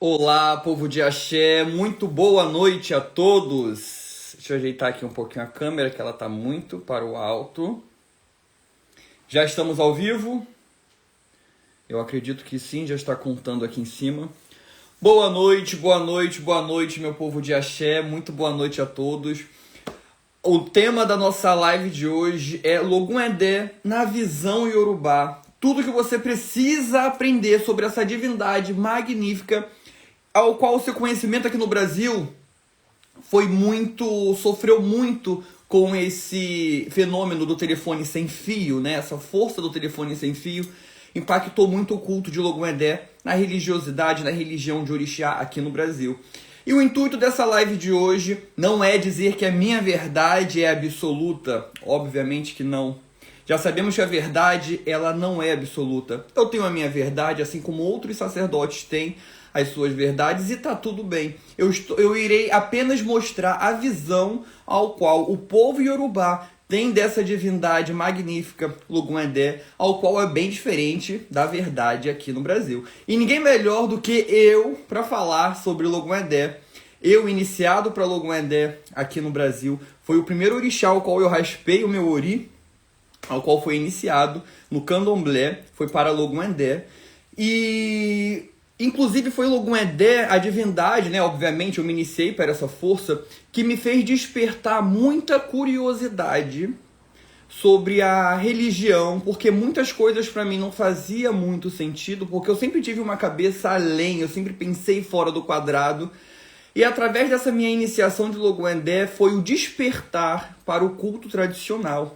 Olá, povo de Axé, muito boa noite a todos. Deixa eu ajeitar aqui um pouquinho a câmera, que ela tá muito para o alto. Já estamos ao vivo? Eu acredito que sim, já está contando aqui em cima. Boa noite, boa noite, boa noite, meu povo de Axé, muito boa noite a todos. O tema da nossa live de hoje é Logun Edé na visão Yorubá. Tudo que você precisa aprender sobre essa divindade magnífica, ao qual o seu conhecimento aqui no Brasil sofreu muito com esse fenômeno do telefone sem fio, né? Essa força do telefone sem fio impactou muito o culto de Logun Edé na religiosidade, na religião de Orixá aqui no Brasil. E o intuito dessa live de hoje não é dizer que a minha verdade é absoluta, obviamente que não. Já sabemos que a verdade, ela não é absoluta. Eu tenho a minha verdade, assim como outros sacerdotes têm as suas verdades, e tá tudo bem. Eu irei apenas mostrar a visão ao qual o povo Yorubá tem dessa divindade magnífica, Logun Edé, ao qual é bem diferente da verdade aqui no Brasil. E ninguém melhor do que eu para falar sobre Logun Edé. Eu, iniciado para Logun Edé aqui no Brasil, foi o primeiro orixá ao qual eu raspei o meu ori, ao qual foi iniciado no candomblé, foi para Logun Edé. E inclusive foi Logun Edé, a divindade, né? Obviamente eu me iniciei para essa força, que me fez despertar muita curiosidade sobre a religião, porque muitas coisas para mim não fazia muito sentido, porque eu sempre tive uma cabeça além, eu sempre pensei fora do quadrado. E através dessa minha iniciação de Logun Edé foi o despertar para o culto tradicional.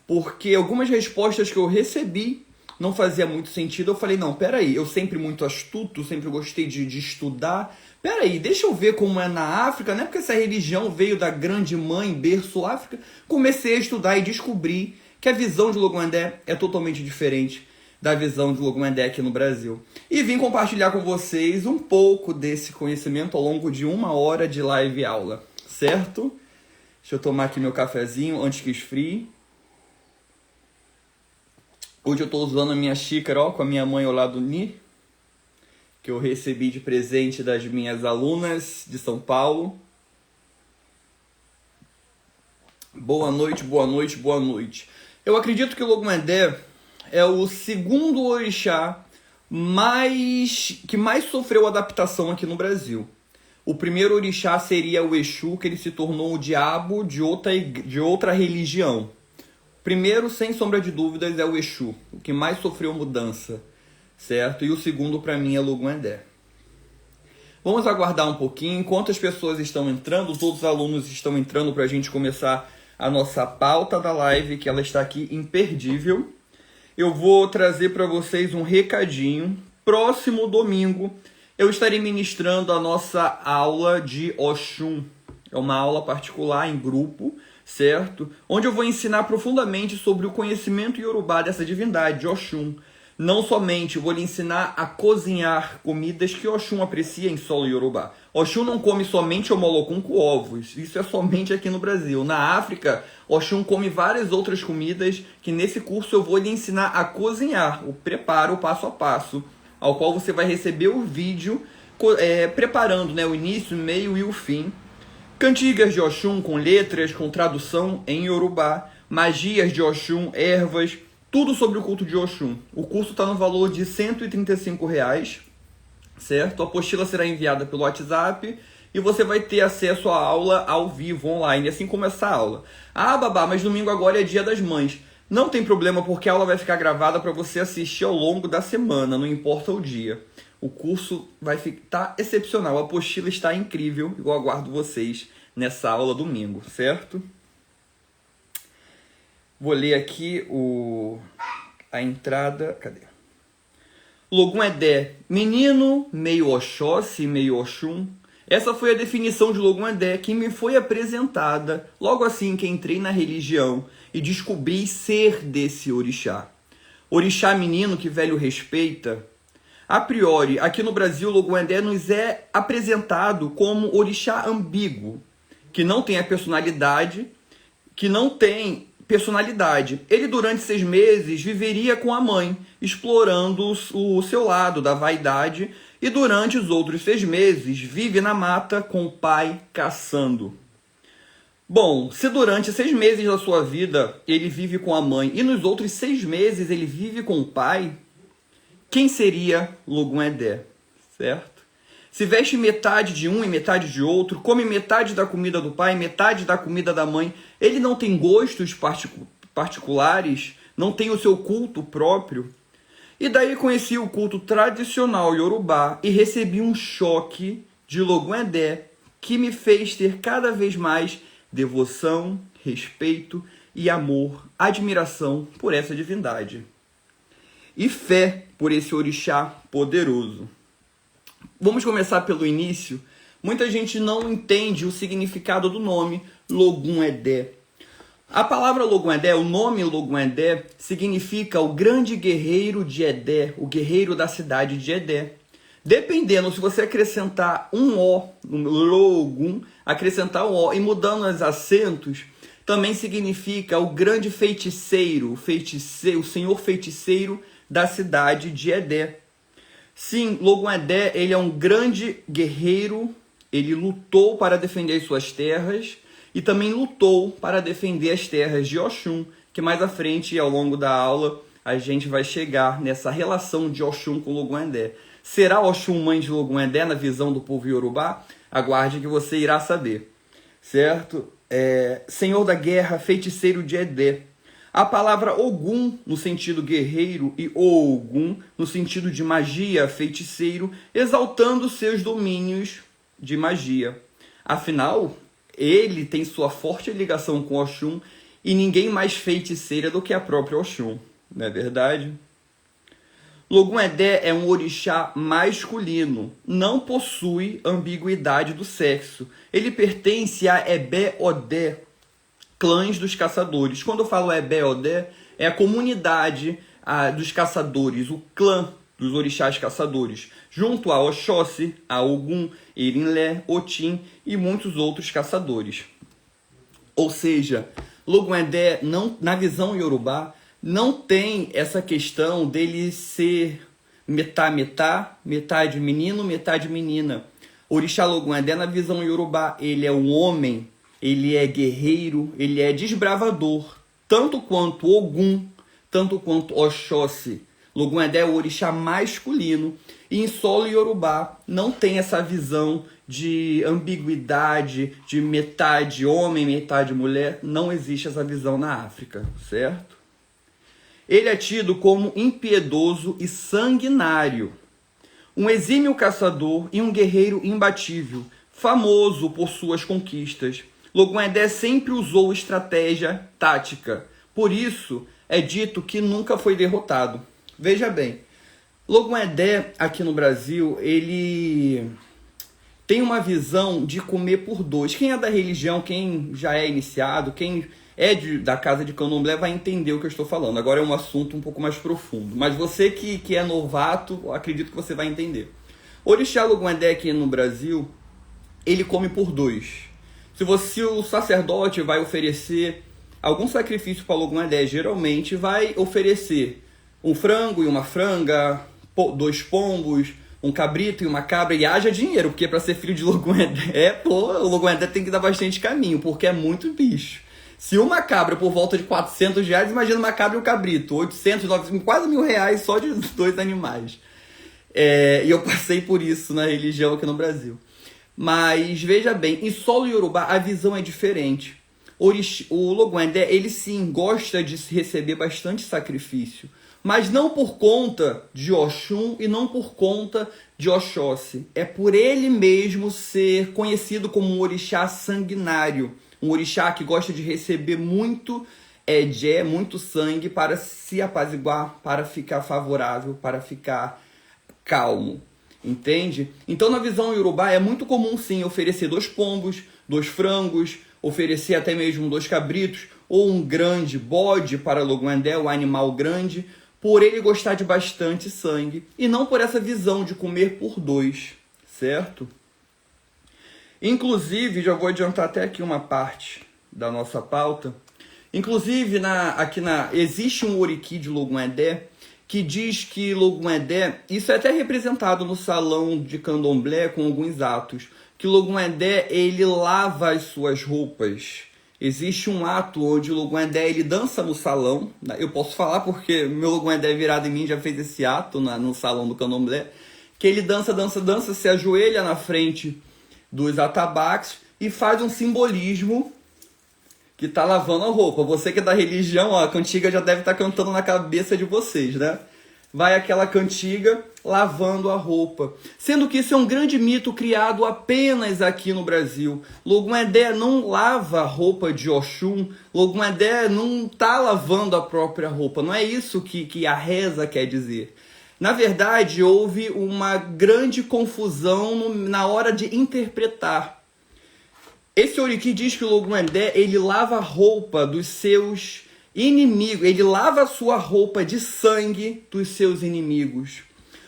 Porque algumas respostas que eu recebi não fazia muito sentido. Eu falei, não, peraí, eu sempre muito astuto, sempre gostei de estudar. Peraí, deixa eu ver como é na África, né? Porque essa religião veio da grande mãe, berço África. Comecei a estudar e descobri que a visão de Logun Edé é totalmente diferente da visão de Logun Edé aqui no Brasil. E vim compartilhar com vocês um pouco desse conhecimento ao longo de 1 hora de live aula, certo? Deixa eu tomar aqui meu cafezinho antes que esfrie. Hoje eu estou usando a minha xícara, ó, com a minha mãe ao lado Ni, que eu recebi de presente das minhas alunas de São Paulo. Boa noite, boa noite, boa noite. Eu acredito que o Logun Edé é o segundo orixá que mais sofreu adaptação aqui no Brasil. O primeiro orixá seria o Exu, que ele se tornou o diabo de outra religião. Primeiro, sem sombra de dúvidas, é o Exu, o que mais sofreu mudança, certo? E o segundo, para mim, é Logun Edé. Vamos aguardar um pouquinho, enquanto as pessoas estão entrando, todos os alunos estão entrando para a gente começar a nossa pauta da live, que ela está aqui imperdível. Eu vou trazer para vocês um recadinho. Próximo domingo, eu estarei ministrando a nossa aula de Oxum. É uma aula particular em grupo, certo? Onde eu vou ensinar profundamente sobre o conhecimento iorubá dessa divindade, de Oxum. Não somente vou lhe ensinar a cozinhar comidas que Oxum aprecia em solo iorubá. Oxum não come somente homolocum com ovos, isso é somente aqui no Brasil. Na África, Oxum come várias outras comidas que nesse curso eu vou lhe ensinar a cozinhar, o preparo passo a passo, ao qual você vai receber o vídeo preparando, né, o início, o meio e o fim. Cantigas de Oxum com letras, com tradução em Yorubá, magias de Oxum, ervas, tudo sobre o culto de Oxum. O curso está no valor de R$ 135, certo? A apostila será enviada pelo WhatsApp e você vai ter acesso à aula ao vivo, online, assim como essa aula. Ah, babá, mas domingo agora é Dia das Mães. Não tem problema, porque a aula vai ficar gravada para você assistir ao longo da semana, não importa o dia. O curso vai ficar excepcional, a apostila está incrível, eu aguardo vocês nessa aula domingo, certo? Vou ler aqui a entrada, cadê? Logun Edé, menino, meio Oxóssi, meio Oxum. Essa foi a definição de Logun Edé que me foi apresentada logo assim que entrei na religião e descobri ser desse orixá. Orixá menino que velho respeita. A priori, aqui no Brasil, Logun Edé nos é apresentado como orixá ambíguo, que não tem a personalidade, Ele, durante 6 meses, viveria com a mãe, explorando o seu lado da vaidade e durante os outros 6 meses vive na mata com o pai caçando. Bom, se durante 6 meses da sua vida ele vive com a mãe e nos outros 6 meses ele vive com o pai, quem seria Logum-Edé, certo? Se veste metade de um e metade de outro, come metade da comida do pai, metade da comida da mãe, ele não tem gostos particulares, não tem o seu culto próprio. E daí conheci o culto tradicional iorubá e recebi um choque de Logum-Edé que me fez ter cada vez mais devoção, respeito e amor, admiração por essa divindade. E fé por esse orixá poderoso. Vamos começar pelo início. Muita gente não entende o significado do nome Logum-Edé. A palavra Logum-Edé, o nome Logum-Edé, significa o grande guerreiro de Edé, o guerreiro da cidade de Edé. Dependendo, se você acrescentar um O no Logum, acrescentar um O e mudando os acentos, também significa o grande feiticeiro, o senhor feiticeiro da cidade de Edé. Sim, Logum-Edé, ele é um grande guerreiro, ele lutou para defender as suas terras e também lutou para defender as terras de Oxum, que mais à frente, ao longo da aula, a gente vai chegar nessa relação de Oxum com Logum-Edé. Será Oxum mãe de Logum-Edé na visão do povo iorubá? Aguarde que você irá saber, certo? Senhor da guerra, feiticeiro de Edé. A palavra Ogum, no sentido guerreiro, e Ogum, no sentido de magia, feiticeiro, exaltando seus domínios de magia. Afinal, ele tem sua forte ligação com Oxum e ninguém mais feiticeira do que a própria Oxum, não é verdade? Logum-Edé é um orixá masculino, não possui ambiguidade do sexo. Ele pertence a Ebe-Odé, clãs dos caçadores. Quando eu falo Ebe-Odé, é a comunidade dos caçadores, o clã dos orixás caçadores, junto a Oxóssi, a Ogum, Erinlé, Otim e muitos outros caçadores. Ou seja, Logum-Edé, na visão iorubá, não tem essa questão dele ser metade menino, metade menina. Orixá Logum-Edé, na visão iorubá, ele é um homem, ele é guerreiro, ele é desbravador, tanto quanto Ogum, tanto quanto Oxóssi. Logum-Edé é o orixá masculino e em solo iorubá não tem essa visão de ambiguidade, de metade homem, metade mulher. Não existe essa visão na África, certo? Ele é tido como impiedoso e sanguinário, um exímio caçador e um guerreiro imbatível, famoso por suas conquistas. Logum-Edé sempre usou estratégia tática, por isso é dito que nunca foi derrotado. Veja bem, Logum-Edé aqui no Brasil, ele tem uma visão de comer por dois. Quem é da religião, quem já é iniciado, quem é da casa de Candomblé vai entender o que eu estou falando. Agora é um assunto um pouco mais profundo, mas você que é novato, acredito que você vai entender. Orixá Logum-Edé aqui no Brasil, ele come por dois. Se o sacerdote vai oferecer algum sacrifício para Logum-Edé, geralmente vai oferecer um frango e uma franga, 2 pombos, um cabrito e uma cabra, e haja dinheiro, porque para ser filho de Logum-Edé, o Logum-Edé tem que dar bastante caminho, porque é muito bicho. Se uma cabra por volta de R$400, imagina uma cabra e um cabrito, 800, 900, quase R$1.000 só de 2 animais. E eu passei por isso na religião aqui no Brasil. Mas veja bem, em solo iorubá a visão é diferente. O Logum-Edé, ele sim gosta de receber bastante sacrifício, mas não por conta de Oxum e não por conta de Oxóssi. É por ele mesmo ser conhecido como um orixá sanguinário, um orixá que gosta de receber muito muito sangue para se apaziguar, para ficar favorável, para ficar calmo. Entende? Então, na visão iorubá, é muito comum, sim, oferecer 2 pombos, 2 frangos, oferecer até mesmo 2 cabritos, ou um grande bode para Logum-Edé, o animal grande, por ele gostar de bastante sangue, e não por essa visão de comer por 2, certo? Inclusive, já vou adiantar até aqui uma parte da nossa pauta. Inclusive, existe um oriki de Logum-Edé que diz que Logum Edé, isso é até representado no salão de candomblé com alguns atos, que Logum Edé, ele lava as suas roupas. Existe um ato onde o Logum Edé, ele dança no salão. Eu posso falar porque meu Logum Edé virado em mim já fez esse ato no salão do candomblé, que ele dança, se ajoelha na frente dos atabaques e faz um simbolismo que tá lavando a roupa. Você que é da religião, ó, a cantiga já deve estar cantando na cabeça de vocês, né? Vai aquela cantiga lavando a roupa. Sendo que isso é um grande mito criado apenas aqui no Brasil. Logum Edé não lava a roupa de Oxum. Logum Edé não tá lavando a própria roupa. Não é isso que a reza quer dizer. Na verdade, houve uma grande confusão na hora de interpretar. Esse Oriki diz que o Logum Edé, ele lava a roupa dos seus inimigos, ele lava a sua roupa de sangue dos seus inimigos.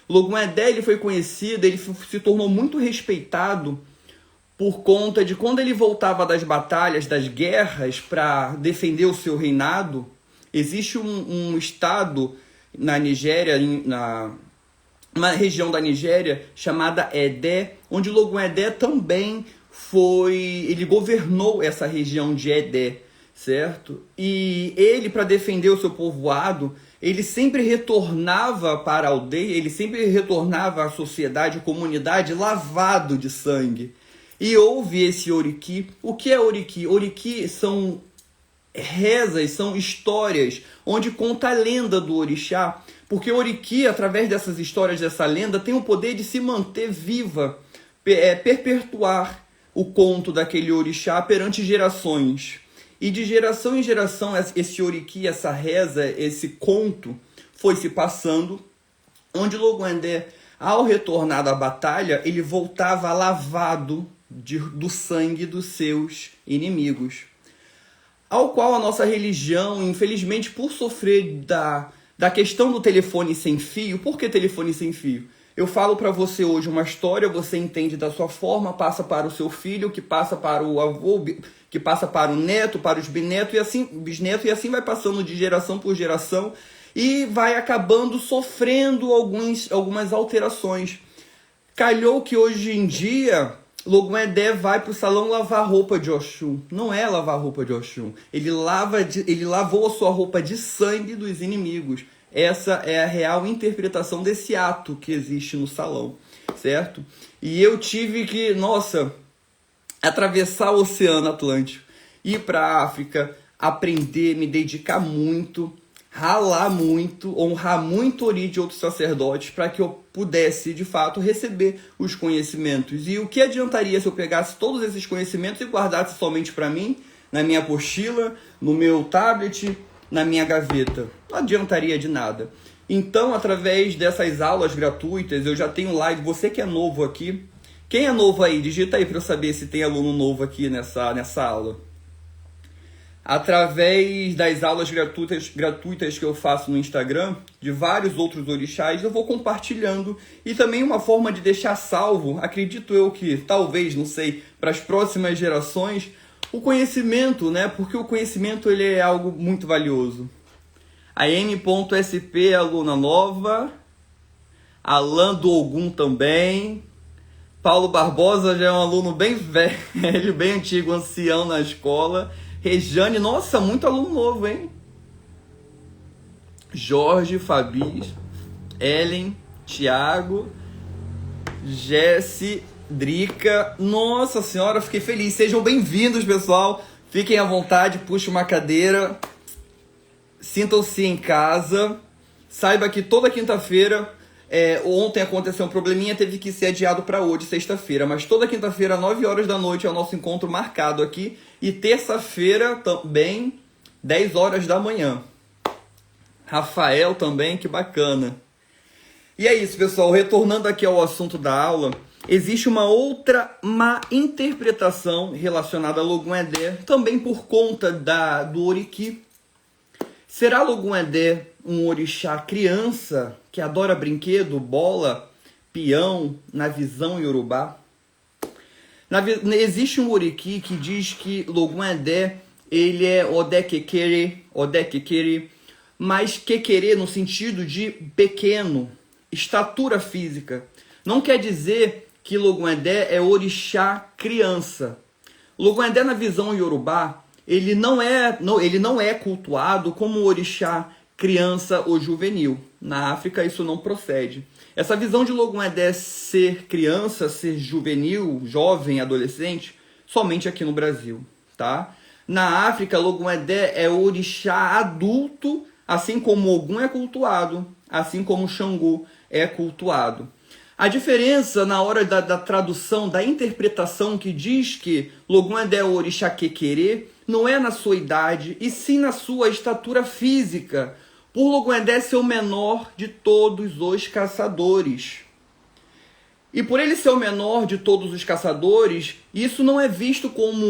O Logum Edé, ele foi conhecido, ele se tornou muito respeitado por conta de quando ele voltava das batalhas, das guerras, para defender o seu reinado. Existe um estado na Nigéria, uma região da Nigéria chamada Edé, onde o Logum Edé também ele governou essa região de Edé, certo? E ele, para defender o seu povoado, ele sempre retornava para a aldeia, ele sempre retornava à sociedade, à comunidade, lavado de sangue. E houve esse Oriki. O que é Oriki? Oriki são rezas, são histórias onde conta a lenda do orixá, porque o Oriki, através dessas histórias, dessa lenda, tem o poder de se manter viva, perpetuar o conto daquele orixá perante gerações. E de geração em geração, esse Oriki, essa reza, esse conto, foi se passando, onde Logum Edé, ao retornar da batalha, ele voltava lavado do sangue dos seus inimigos. Ao qual a nossa religião, infelizmente, por sofrer da questão do telefone sem fio. Por que telefone sem fio? Eu falo para você hoje uma história, você entende da sua forma, passa para o seu filho, que passa para o avô, que passa para o neto, para os bisnetos, e assim vai passando de geração por geração e vai acabando sofrendo algumas alterações. Calhou que hoje em dia Logum Edé vai para o salão lavar roupa de Oxum. Não é lavar roupa de Oxum. Ele lavou a sua roupa de sangue dos inimigos. Essa é a real interpretação desse ato que existe no salão, certo? E eu tive que, atravessar o Oceano Atlântico, ir para a África, aprender, me dedicar muito, ralar muito, honrar muito o ori de outros sacerdotes para que eu pudesse, de fato, receber os conhecimentos. E o que adiantaria se eu pegasse todos esses conhecimentos e guardasse somente para mim, na minha apostila, no meu tablet, na minha gaveta? Não adiantaria de nada. Então, através dessas aulas gratuitas, eu já tenho live. Você que é novo aqui, quem é novo aí? Digita aí para eu saber se tem aluno novo aqui nessa aula. Através das aulas gratuitas que eu faço no Instagram, de vários outros orixás, eu vou compartilhando. E também uma forma de deixar salvo, acredito eu que, talvez, não sei, para as próximas gerações, o conhecimento, né? Porque o conhecimento ele é algo muito valioso. A M.SP, aluna nova. Alan do Ogum também. Paulo Barbosa já é um aluno bem velho, bem antigo, ancião na escola. Rejane, nossa, muito aluno novo, hein? Jorge, Fabi, Ellen, Thiago, Jesse, Drica. Nossa senhora, fiquei feliz. Sejam bem-vindos, pessoal. Fiquem à vontade, puxe uma cadeira. Sintam-se em casa. Saiba que toda quinta-feira, ontem aconteceu um probleminha, teve que ser adiado para hoje, sexta-feira. Mas toda quinta-feira, 9 horas da noite, é o nosso encontro marcado aqui. E terça-feira também, 10 horas da manhã. Rafael também, que bacana. E é isso, pessoal. Retornando aqui ao assunto da aula, existe uma outra má interpretação relacionada a Logum Edé, também por conta do Oriki. Será Logum Edé um orixá criança que adora brinquedo, bola, peão, na visão iorubá? Existe um Oriki que diz que Logum Edé, ele é Odekekere, mas querer no sentido de pequeno, estatura física. Não quer dizer que Logun-Edé é orixá criança. Logun-Edé, na visão iorubá, ele não é cultuado como orixá criança ou juvenil. Na África isso não procede. Essa visão de Logun-Edé ser criança, ser juvenil, jovem, adolescente, somente aqui no Brasil, tá? Na África, Logun-Edé é orixá adulto, assim como Ogum é cultuado, assim como Xangô é cultuado. A diferença na hora da tradução, da interpretação que diz que Logun-Edé é o orixá Quequerê, não é na sua idade, e sim na sua estatura física, por Logun-Edé ser o menor de todos os caçadores. E por ele ser o menor de todos os caçadores, isso não é visto como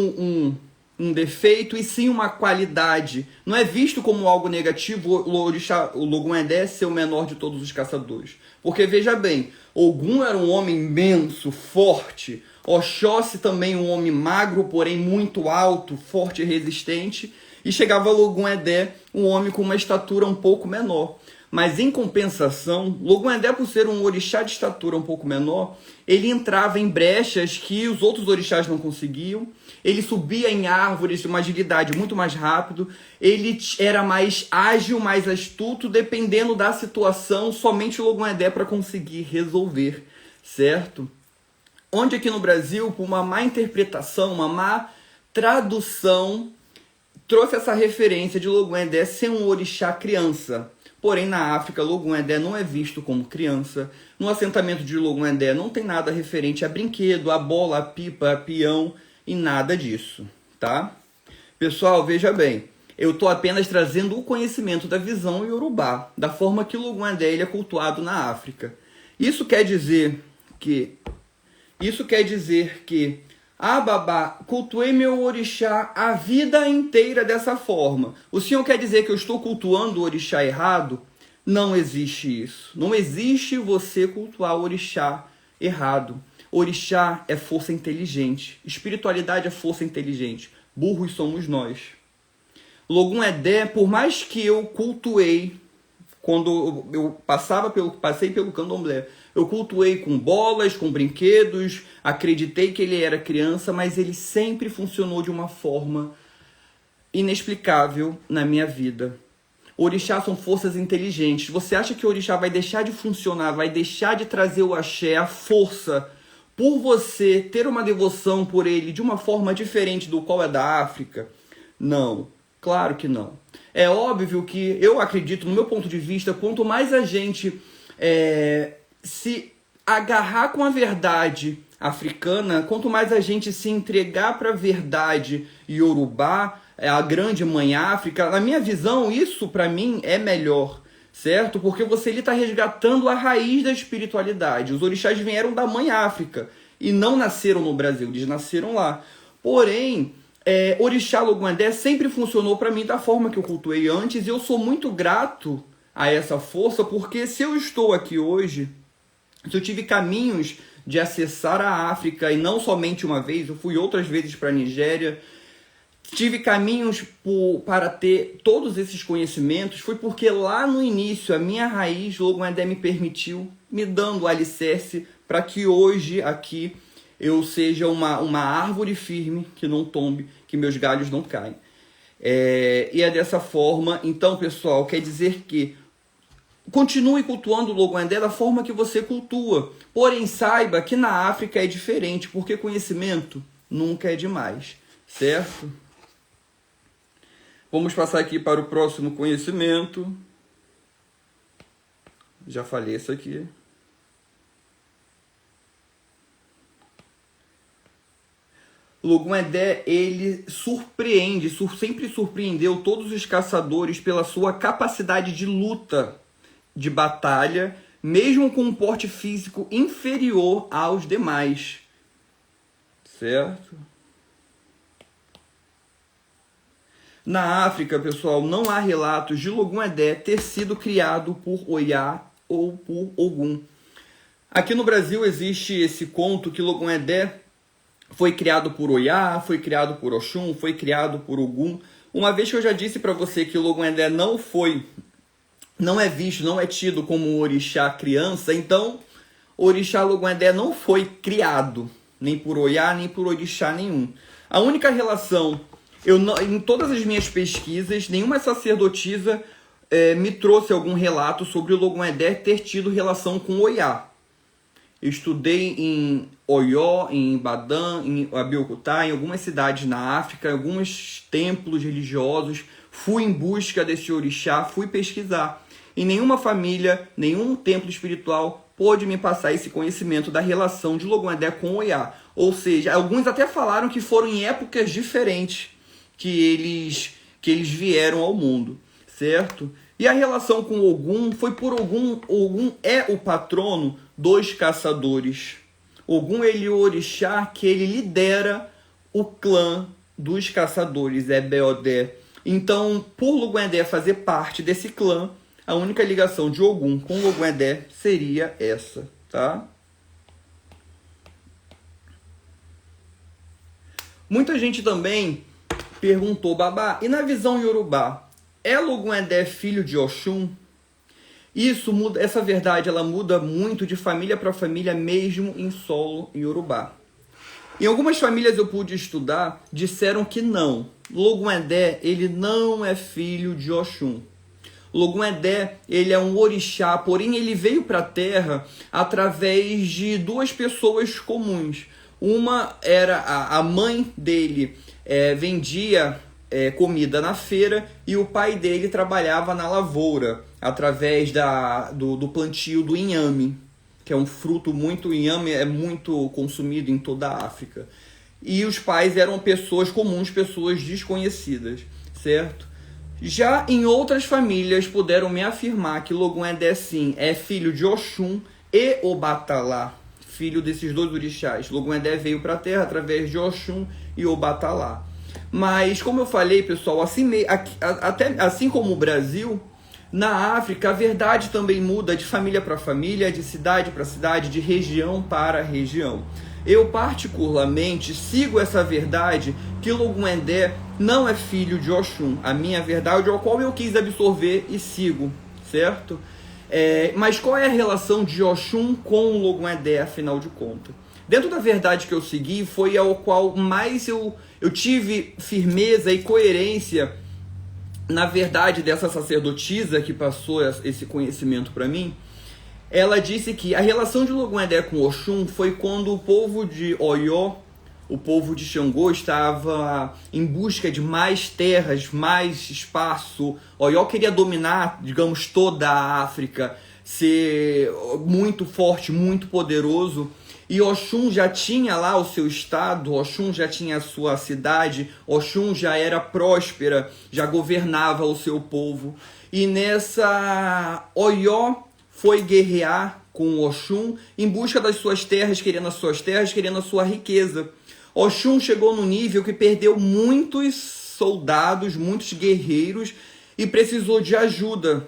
um defeito, e sim uma qualidade. Não é visto como algo negativo o Logun-Edé ser o menor de todos os caçadores. Porque, veja bem, Ogum era um homem imenso, forte. Oxóssi também um homem magro, porém muito alto, forte e resistente. E chegava Logun-Edé, um homem com uma estatura um pouco menor. Mas, em compensação, Logun-Edé, por ser um orixá de estatura um pouco menor, ele entrava em brechas que os outros orixás não conseguiam. Ele subia em árvores de uma agilidade muito mais rápido. Ele era mais ágil, mais astuto, dependendo da situação, somente Logun-Edé para conseguir resolver, certo? Onde aqui no Brasil, por uma má interpretação, uma má tradução, trouxe essa referência de Logun-Edé ser um orixá criança. Porém, na África, Logun-Edé não é visto como criança. No assentamento de Logun-Edé não tem nada referente a brinquedo, a bola, a pipa, a peão e nada disso, tá? Pessoal, veja bem, eu estou apenas trazendo o conhecimento da visão iorubá, da forma que Logun-Edé ele é cultuado na África. Isso quer dizer que Babá, cultuei meu orixá a vida inteira dessa forma. O senhor quer dizer que eu estou cultuando o orixá errado? Não existe isso. Não existe você cultuar o orixá errado. Orixá é força inteligente. Espiritualidade é força inteligente. Burros somos nós. Logun-Edé, por mais que eu cultuei, quando eu passei pelo candomblé, eu cultuei com bolas, com brinquedos, acreditei que ele era criança, mas ele sempre funcionou de uma forma inexplicável na minha vida. Orixá são forças inteligentes. Você acha que o orixá vai deixar de funcionar, vai deixar de trazer o axé, a força, por você ter uma devoção por ele de uma forma diferente do qual é da África? Não, claro que não. É óbvio que eu acredito, no meu ponto de vista, quanto mais a gente se agarrar com a verdade africana, quanto mais a gente se entregar para a verdade iorubá, a grande mãe África, na minha visão, isso para mim é melhor, certo? Porque você está resgatando a raiz da espiritualidade. Os orixás vieram da mãe África e não nasceram no Brasil, eles nasceram lá. Porém, orixá Logun-Edé sempre funcionou para mim da forma que eu cultuei antes, e eu sou muito grato a essa força, porque se eu estou aqui hoje, se eu tive caminhos de acessar a África, e não somente uma vez, eu fui outras vezes para a Nigéria, tive caminhos para ter todos esses conhecimentos, foi porque lá no início a minha raiz Logun-Edé me permitiu, me dando o alicerce para que hoje aqui eu seja uma árvore firme, que não tombe, que meus galhos não caem. E é dessa forma. Então, pessoal, quer dizer que continue cultuando o Logun-Edé da forma que você cultua. Porém, saiba que na África é diferente, porque conhecimento nunca é demais, certo? Vamos passar aqui para o próximo conhecimento. Já falei isso aqui. Logun-Edé, ele surpreende, sempre surpreendeu todos os caçadores pela sua capacidade de luta, de batalha, mesmo com um porte físico inferior aos demais, certo? Na África, pessoal, não há relatos de Logun-Edé ter sido criado por Oyá ou por Ogum. Aqui no Brasil existe esse conto que Logun-Edé foi criado por Oyá, foi criado por Oxum, foi criado por Ogum. Uma vez que eu já disse para você que Logun-Edé não foi não é visto, não é tido como um orixá criança, então o orixá Logon-Edé não foi criado, nem por Oiá, nem por orixá nenhum. A única relação, em todas as minhas pesquisas, nenhuma sacerdotisa me trouxe algum relato sobre o Logon-Edé ter tido relação com Oiá. Eu estudei em Oió, em Ibadan, em Abeokuta, em algumas cidades na África, em alguns templos religiosos, fui em busca desse orixá, fui pesquisar. E nenhuma família, nenhum templo espiritual pôde me passar esse conhecimento da relação de Logon-Edé com Oiá. Ou seja, alguns até falaram que foram em épocas diferentes que eles vieram ao mundo, certo? E a relação com Ogum foi por Ogum. Ogum é o patrono dos caçadores. Ogum ele é o orixá que ele lidera o clã dos caçadores, é Beodé. Então, por Logon-Edé fazer parte desse clã, a única ligação de Ogum com Logon-Edé seria essa, tá? Muita gente também perguntou, Babá, e na visão Yorubá, é Logon-Edé filho de Oxum? Isso muda, essa verdade ela muda muito de família para família, mesmo em solo Yorubá. Em algumas famílias eu pude estudar, disseram que não. Logon-Edé, ele não é filho de Oxum. Logon-Edé, ele é um orixá, porém ele veio para a Terra através de duas pessoas comuns. Uma era a mãe dele, vendia comida na feira, e o pai dele trabalhava na lavoura, através do plantio do inhame, que é um fruto muito, o inhame é muito consumido em toda a África. E os pais eram pessoas comuns, pessoas desconhecidas, certo? Já em outras famílias puderam me afirmar que Logon-Edé sim é filho de Oxum e Obatalá, filho desses dois orixás. Logon-Edé veio para a Terra através de Oxum e Obatalá. Mas como eu falei, pessoal, assim como o Brasil, na África a verdade também muda de família para família, de cidade para cidade, de região para região. Eu particularmente sigo essa verdade que Logon-Edé não é filho de Oxum, a minha verdade, ao qual eu quis absorver e sigo, certo? Mas qual é a relação de Oxum com Logon-Edé, afinal de contas? Dentro da verdade que eu segui, foi ao qual mais eu tive firmeza e coerência na verdade dessa sacerdotisa que passou esse conhecimento para mim. Ela disse que a relação de Logon-Edé com Oxum foi quando o povo de Oió, o povo de Xangô, estava em busca de mais terras, mais espaço. Oió queria dominar, digamos, toda a África, ser muito forte, muito poderoso. E Oxum já tinha lá o seu estado, Oxum já tinha a sua cidade, Oxum já era próspera, já governava o seu povo. E nessa, Oió foi guerrear com Oxum em busca das suas terras, querendo as suas terras, querendo a sua riqueza. Oxum chegou no nível que perdeu muitos soldados, muitos guerreiros, e precisou de ajuda,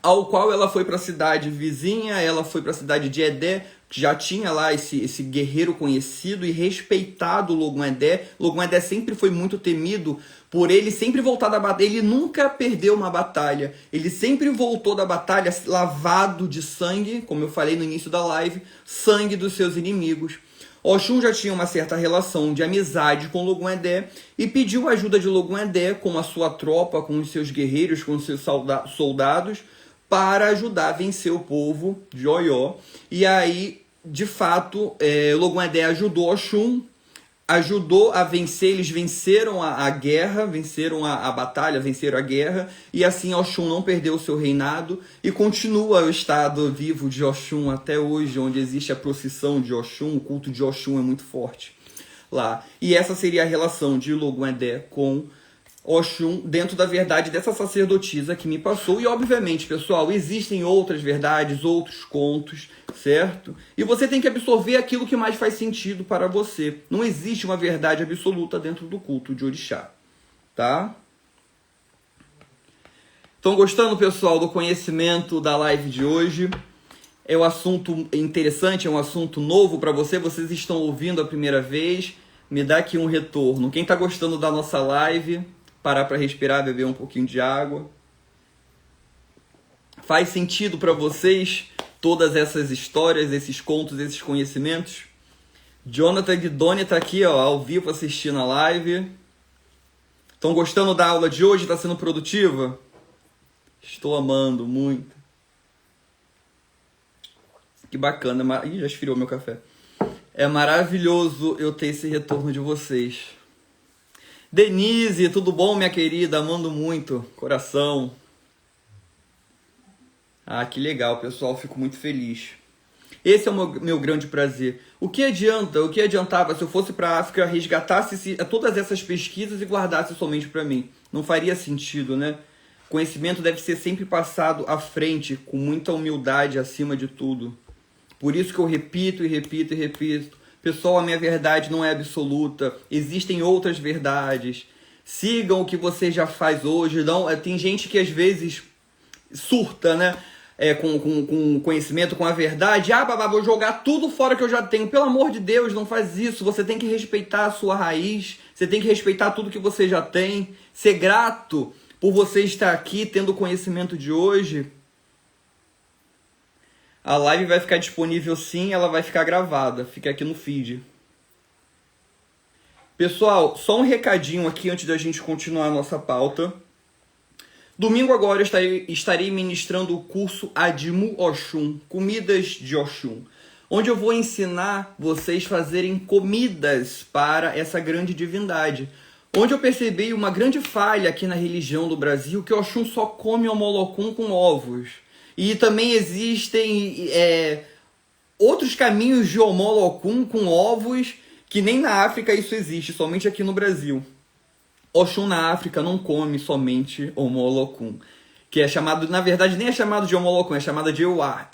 ao qual ela foi para a cidade vizinha, ela foi para a cidade de Edé, que já tinha lá esse guerreiro conhecido e respeitado, Logon-Edé. Logon-Edé sempre foi muito temido por ele sempre voltar da batalha. Ele nunca perdeu uma batalha. Ele sempre voltou da batalha lavado de sangue, como eu falei no início da live, sangue dos seus inimigos. Oxum já tinha uma certa relação de amizade com Logon-Edé e pediu ajuda de Logon-Edé com a sua tropa, com os seus guerreiros, com os seus soldados, para ajudar a vencer o povo de Oió. E aí, de fato, Logon-Edé ajudou Oxum, ajudou a vencer, eles venceram a guerra, venceram a batalha, venceram a guerra, e assim Oxum não perdeu o seu reinado, e continua o estado vivo de Oxum até hoje, onde existe a procissão de Oxum, o culto de Oxum é muito forte lá. E essa seria a relação de Logon-Edé com Oxum dentro da verdade dessa sacerdotisa que me passou. E obviamente, pessoal, existem outras verdades, outros contos, certo? E você tem que absorver aquilo que mais faz sentido para você. Não existe uma verdade absoluta dentro do culto de orixá, tá? Estão gostando, pessoal, do conhecimento da live de hoje? É um assunto interessante, é um assunto novo para você. Vocês estão ouvindo a primeira vez? Me dá aqui um retorno. Quem está gostando da nossa live, parar para respirar, beber um pouquinho de água. Faz sentido para vocês todas essas histórias, esses contos, esses conhecimentos? Jonathan Guidoni tá aqui, ó, ao vivo assistindo a live. Estão gostando da aula de hoje? Está sendo produtiva? Estou amando muito. Que bacana. Ih, já esfriou meu café. É maravilhoso eu ter esse retorno de vocês. Denise, tudo bom, minha querida? Amando muito. Coração. Ah, que legal, pessoal. Fico muito feliz. Esse é o meu grande prazer. O que adiantava se eu fosse para a África, resgatasse todas essas pesquisas e guardasse somente para mim? Não faria sentido, né? Conhecimento deve ser sempre passado à frente, com muita humildade acima de tudo. Por isso que eu repito e repito e repito. Pessoal, a minha verdade não é absoluta. Existem outras verdades. Sigam o que você já faz hoje. Não, tem gente que às vezes surta, né? Com conhecimento, com a verdade. Ah, babá, vou jogar tudo fora que eu já tenho. Pelo amor de Deus, não faz isso. Você tem que respeitar a sua raiz. Você tem que respeitar tudo que você já tem. Ser grato por você estar aqui, tendo o conhecimento de hoje. A live vai ficar disponível sim, ela vai ficar gravada. Fica aqui no feed. Pessoal, só um recadinho aqui antes da gente continuar a nossa pauta. Domingo agora eu estarei ministrando o curso Adimu Oxum, Comidas de Oxum, onde eu vou ensinar vocês a fazerem comidas para essa grande divindade. Onde eu percebi uma grande falha aqui na religião do Brasil, que Oxum só come homolocum com ovos. E também existem outros caminhos de homolocum com ovos, que nem na África isso existe, somente aqui no Brasil. Oxum na África não come somente homolocum, que é chamado, na verdade nem é chamado de homolocum, é chamado de euá.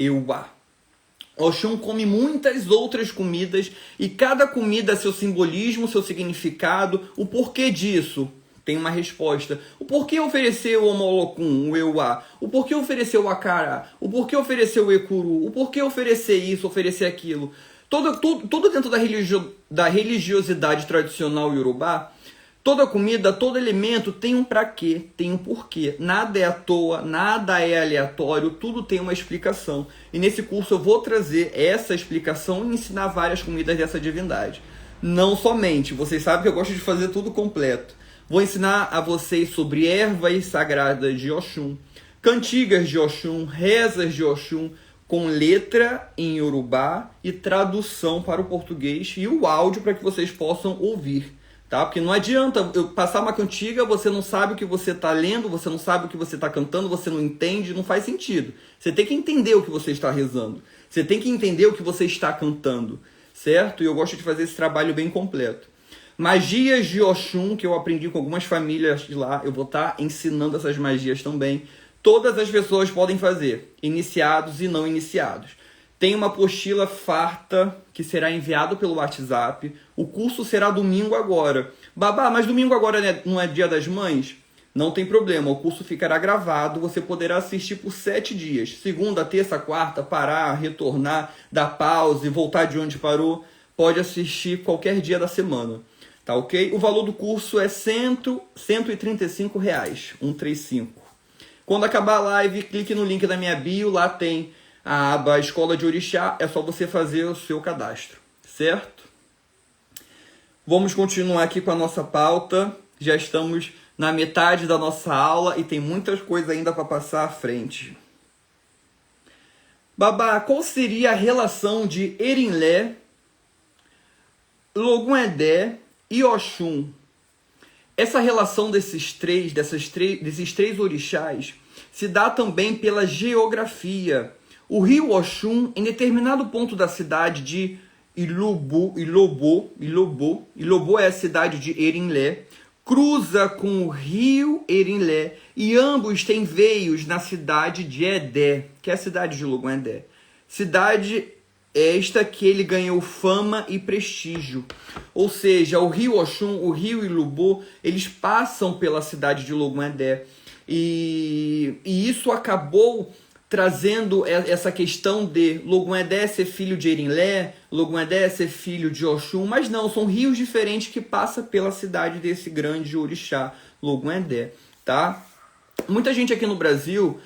Oxum come muitas outras comidas e cada comida seu simbolismo, seu significado, o porquê disso. Tem uma resposta. O porquê oferecer o homolocum, o euá? O porquê oferecer o acará? O porquê oferecer o ecuru? O porquê oferecer isso, oferecer aquilo? Tudo dentro da religiosidade tradicional iorubá. Toda comida, todo elemento tem um pra quê, tem um porquê. Nada é à toa, nada é aleatório, tudo tem uma explicação. E nesse curso eu vou trazer essa explicação e ensinar várias comidas dessa divindade. Não somente, vocês sabem que eu gosto de fazer tudo completo. Vou ensinar a vocês sobre ervas sagradas de Oxum, cantigas de Oxum, rezas de Oxum, com letra em iorubá e tradução para o português e o áudio para que vocês possam ouvir. Tá? Porque não adianta eu passar uma cantiga, você não sabe o que você está lendo, você não sabe o que você está cantando, você não entende, não faz sentido. Você tem que entender o que você está rezando. Você tem que entender o que você está cantando, certo? E eu gosto de fazer esse trabalho bem completo. Magias de Oxum, que eu aprendi com algumas famílias de lá, eu vou estar ensinando essas magias também. Todas as pessoas podem fazer, iniciados e não iniciados. Tem uma apostila farta que será enviado pelo WhatsApp. O curso será domingo agora. Babá, mas domingo agora não é Dia das Mães? Não tem problema, o curso ficará gravado. Você poderá assistir por 7 dias. Segunda, terça, quarta, parar, retornar, dar pausa e voltar de onde parou. Pode assistir qualquer dia da semana. Tá ok? O valor do curso é R$135. 135. Quando acabar a live, clique no link da minha bio. Lá tem a aba Escola de Orixá, é só você fazer o seu cadastro, certo? Vamos continuar aqui com a nossa pauta. Já estamos na metade da nossa aula e tem muitas coisas ainda para passar à frente. Babá, qual seria a relação de Erinlé, Logun-Edé e Oxum? Essa relação desses três orixás se dá também pela geografia. O rio Oxum, em determinado ponto da cidade de Ilobo é a cidade de Erinlé, cruza com o rio Erinlé e ambos têm veios na cidade de Edé, que é a cidade de Logun-Edé. Cidade esta que ele ganhou fama e prestígio. Ou seja, o rio Oxum, o rio Ilobo, eles passam pela cidade de Logun-Edé. E isso acabou trazendo essa questão de Logun-Edé ser filho de Erinlé, Logun-Edé ser filho de Oxum, mas não, são rios diferentes que passam pela cidade desse grande orixá, Logun-Edé, tá? Muita gente aqui no Brasil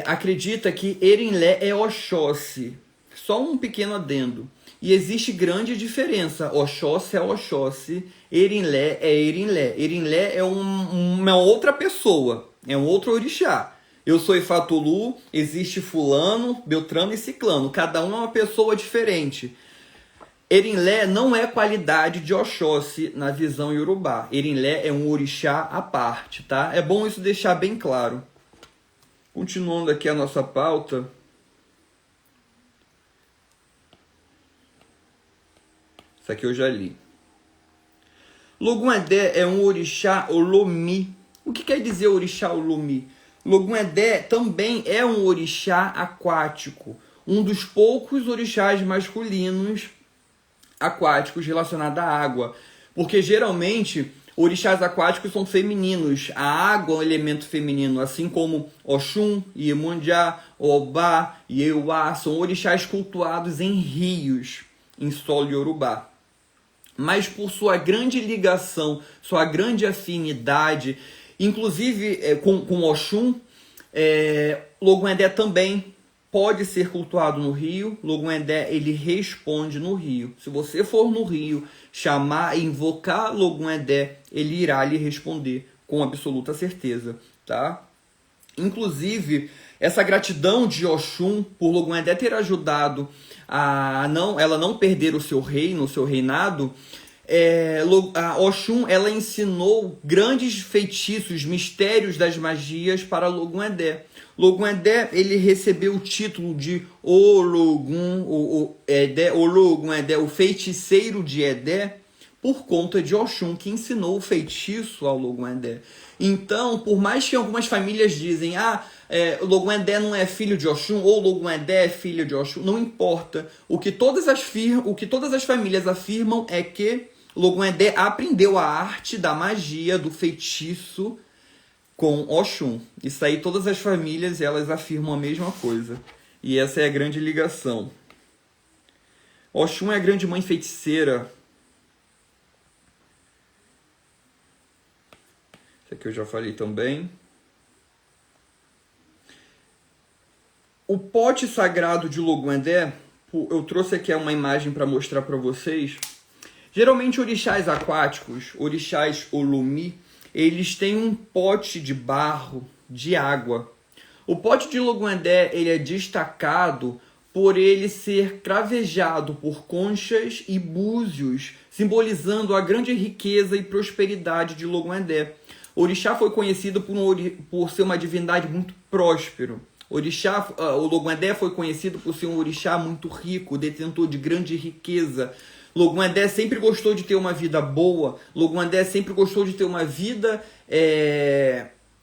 acredita que Erinlé é Oxóssi. Só um pequeno adendo. E existe grande diferença. Oxóssi é Oxóssi, Erinlé é Erinlé. Erinlé é uma outra pessoa, é um outro orixá. Eu sou Ifatolu, existe fulano, Beltrano e Ciclano. Cada um é uma pessoa diferente. Erinlé não é qualidade de Oxóssi na visão iorubá. Erinlé é um orixá à parte, tá? É bom isso deixar bem claro. Continuando aqui a nossa pauta. Isso aqui eu já li. Logun-Edé é um orixá Olomi. O que quer dizer orixá Olomi? Logun-Edé também é um orixá aquático. Um dos poucos orixás masculinos aquáticos relacionados à água, porque geralmente orixás aquáticos são femininos. A água é um elemento feminino, assim como Oxum, Iemanjá, Obá e Euá são orixás cultuados em rios, em solo iorubá. Mas por sua grande ligação, sua grande afinidade, inclusive com Oxum, Logun-Edé também pode ser cultuado no rio. Logun-Edé, ele responde no rio. Se você for no rio, chamar e invocar Logun-Edé, ele irá lhe responder com absoluta certeza, tá? Inclusive, essa gratidão de Oxum por Logun-Edé ter ajudado ela não perder o seu reino, o seu reinado, a Oxum, ela ensinou grandes feitiços, mistérios das magias para Logun-Edé. Logun-Edé, ele recebeu o título de Ologun-Edé, o feiticeiro de Edé, por conta de Oxum, que ensinou o feitiço ao Logun-Edé. Então, por mais que algumas famílias dizem, Logun-Edé não é filho de Oxum, ou Logun-Edé é filho de Oxum, não importa. O que todas as famílias afirmam é que Logun-Edé aprendeu a arte da magia, do feitiço, com Oxum. Isso aí, todas as famílias, elas afirmam a mesma coisa. E essa é a grande ligação. Oxum é a grande mãe feiticeira. Isso aqui eu já falei também. O pote sagrado de Logun-Edé, eu trouxe aqui uma imagem para mostrar para vocês. Geralmente, orixás aquáticos, orixás Olumi, eles têm um pote de barro, de água. O pote de Logun-Edé, ele é destacado por ele ser cravejado por conchas e búzios, simbolizando a grande riqueza e prosperidade de Logun-Edé. O orixá foi conhecido por ser uma divindade muito próspero. O Logun-Edé foi conhecido por ser um orixá muito rico, detentor de grande riqueza. Logun-Edé sempre gostou de ter uma vida boa. Logun-Edé sempre gostou de ter uma vida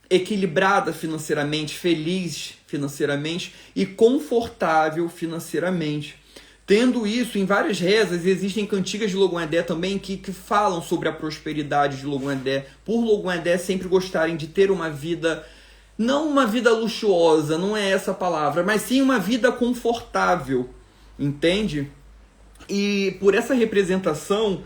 equilibrada financeiramente, feliz financeiramente e confortável financeiramente. Tendo isso, em várias rezas, existem cantigas de Logun-Edé também que falam sobre a prosperidade de Logun-Edé. Por Logun-Edé sempre gostarem de ter uma vida, não uma vida luxuosa, não é essa a palavra, mas sim uma vida confortável, entende? E por essa representação,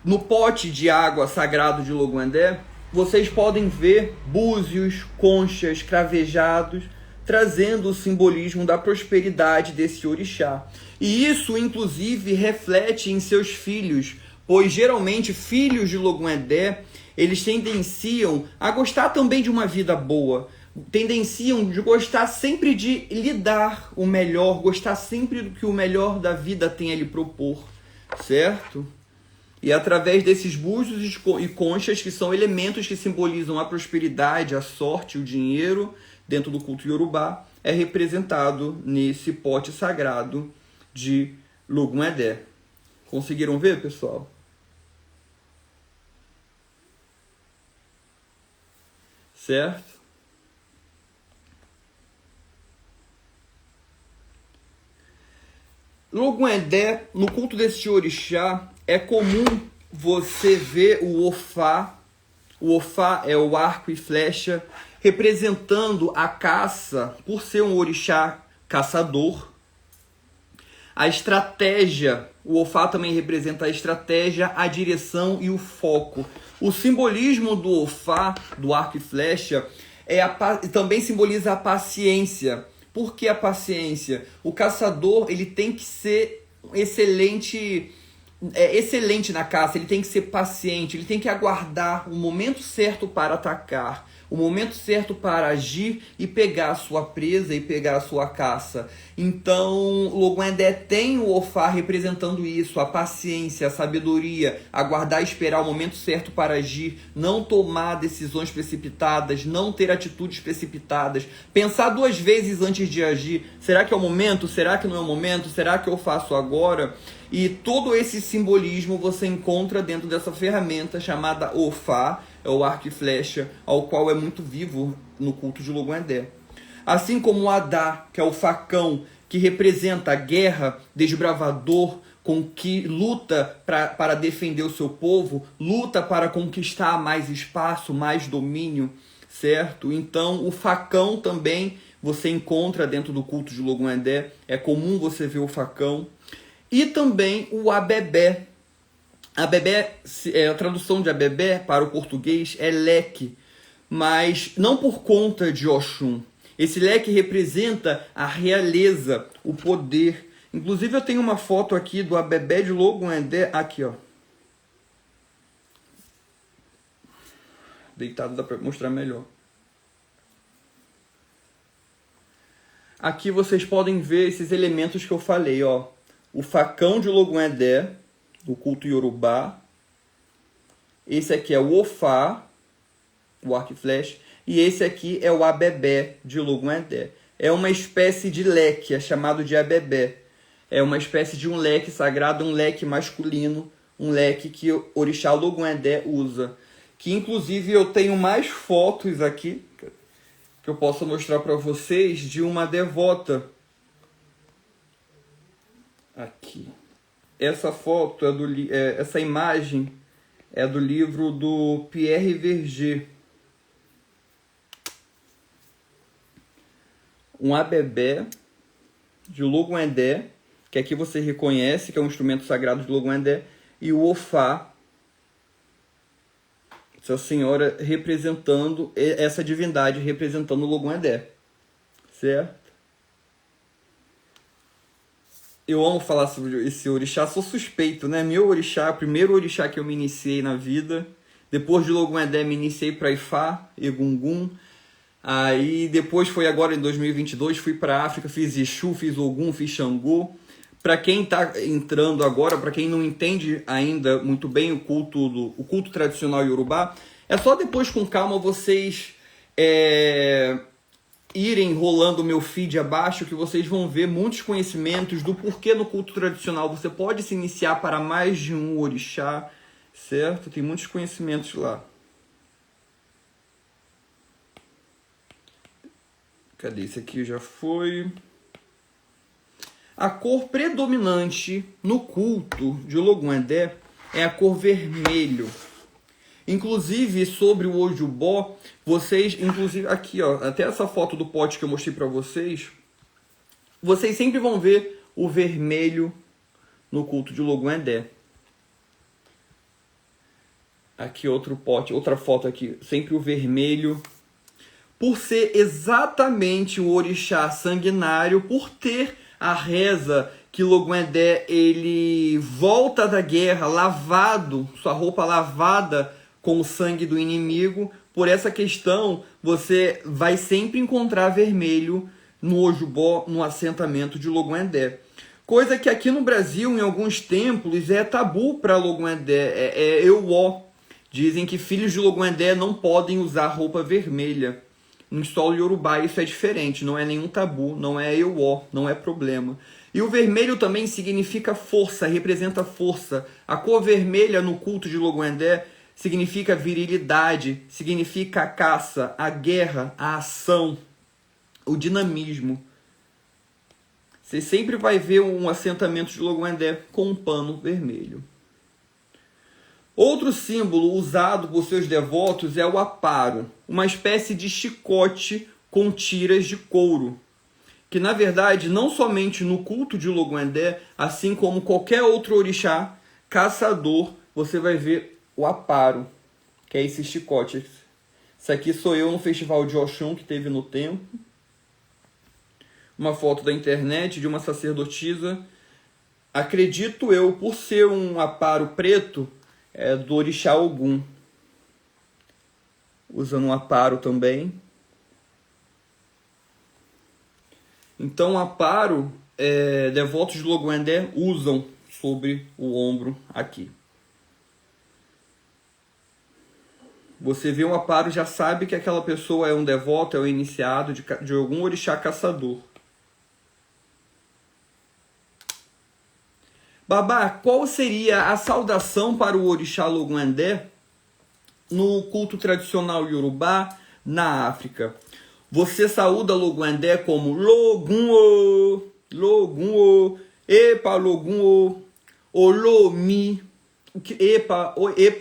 no pote de água sagrado de Logun-Edé, vocês podem ver búzios, conchas, cravejados, trazendo o simbolismo da prosperidade desse orixá. E isso, inclusive, reflete em seus filhos, pois geralmente filhos de Logun-Edé, eles tendenciam a gostar também de uma vida boa, tendenciam de gostar sempre de lhe dar o melhor, gostar sempre do que o melhor da vida tem a lhe propor, certo? E através desses búzios e conchas, que são elementos que simbolizam a prosperidade, a sorte, o dinheiro, dentro do culto iorubá, é representado nesse pote sagrado de Logun-Edé. Conseguiram ver, pessoal? Certo? Logun-Edé, no culto desse orixá, é comum você ver o Ofá. O Ofá é o arco e flecha, representando a caça, por ser um orixá caçador. A estratégia, o Ofá também representa a estratégia, a direção e o foco. O simbolismo do Ofá, do arco e flecha, Também simboliza a paciência. Por que a paciência? O caçador, ele tem que ser excelente na caça, ele tem que ser paciente, ele tem que aguardar o momento certo para atacar, o momento certo para agir e pegar a sua presa e pegar a sua caça. Então, Logon-Edé tem o Ofá representando isso, a paciência, a sabedoria, aguardar e esperar o momento certo para agir, não tomar decisões precipitadas, não ter atitudes precipitadas, pensar 2 vezes antes de agir. Será que é o momento? Será que não é o momento? Será que eu faço agora? E todo esse simbolismo você encontra dentro dessa ferramenta chamada Ofá, é o arco e flecha, ao qual é muito vivo no culto de Logon-Edé. Assim como o Adá, que é o facão, que representa a guerra, desbravador, com que luta para defender o seu povo, luta para conquistar mais espaço, mais domínio, certo? Então, o facão também você encontra dentro do culto de Logon-Edé, é comum você ver o facão. E também o Abebé. Abebé, a tradução de Abebé para o português é leque, mas não por conta de Oxum. Esse leque representa a realeza, o poder. Inclusive eu tenho uma foto aqui do Abebé de Logon-Edé, aqui ó. Deitado dá para mostrar melhor. Aqui vocês podem ver esses elementos que eu falei, ó. O facão de Logon-Edé, do culto Yorubá. Esse aqui é o Ofá, o arco e flecha. E esse aqui é o Abebé de Logon-Edé. É uma espécie de leque, é chamado de Abebé. É uma espécie de um leque sagrado, um leque masculino, um leque que o orixá Logon-Edé usa. Que inclusive eu tenho mais fotos aqui, que eu posso mostrar para vocês, de uma devota. Aqui. Essa foto, essa imagem é do livro do Pierre Verger. Um Abebé de Logon-Edé, que aqui você reconhece que é um instrumento sagrado de Logon-Edé, e o Ofá, essa senhora representando, essa divindade representando Logon-Edé, certo? Eu amo falar sobre esse orixá, sou suspeito, né? Meu orixá, o primeiro orixá que eu me iniciei na vida. Depois de Logon-Edé, me iniciei para Ifá, Egungun. Aí depois foi agora em 2022, fui para África, fiz Exu, fiz Ogum, fiz Xangô. Para quem está entrando agora, para quem não entende ainda muito bem o culto tradicional iorubá, é só depois com calma vocês irem rolando o meu feed abaixo que vocês vão ver muitos conhecimentos do porquê no culto tradicional você pode se iniciar para mais de um orixá, certo? Tem muitos conhecimentos lá. Cadê? Esse aqui já foi. A cor predominante no culto de Logon-Edé é a cor vermelho. Inclusive, sobre o Ojubó, vocês, inclusive, aqui, ó, até essa foto do pote que eu mostrei para vocês, vocês sempre vão ver o vermelho no culto de Logon-Edé. Aqui outro pote, outra foto aqui, sempre o vermelho. Por ser exatamente o orixá sanguinário, por ter a reza que Logon-Edé, ele volta da guerra lavado, sua roupa lavada com o sangue do inimigo. Por essa questão, você vai sempre encontrar vermelho no Ojubó, no assentamento de Logon-Edé. Coisa que aqui no Brasil, em alguns templos, é tabu para Logon-Edé, é euó. Dizem que filhos de Logon-Edé não podem usar roupa vermelha. No solo iorubá isso é diferente, não é nenhum tabu, não é euó, não é problema. E o vermelho também significa força, representa força. A cor vermelha no culto de Logon-Edé significa virilidade, significa a caça, a guerra, a ação, o dinamismo. Você sempre vai ver um assentamento de Logon-Edé com um pano vermelho. Outro símbolo usado por seus devotos é o aparo, uma espécie de chicote com tiras de couro, que na verdade não somente no culto de Logon-Edé, assim como qualquer outro orixá caçador, você vai ver o aparo, que é esse chicote. Isso aqui sou eu no festival de Oxum que teve no tempo. Uma foto da internet de uma sacerdotisa. Acredito eu, por ser um aparo preto, do orixá Ogum. Usando um aparo também. Então, aparo, devotos de Logoendé usam sobre o ombro aqui. Você vê um aparo, já sabe que aquela pessoa é um devoto, é um iniciado de algum orixá caçador. Babá, qual seria a saudação para o orixá Logoendé no culto tradicional iorubá na África? Você saúda Logoendé como Logun-o, Logun-o, Epa Logun-o, Olomi, Epa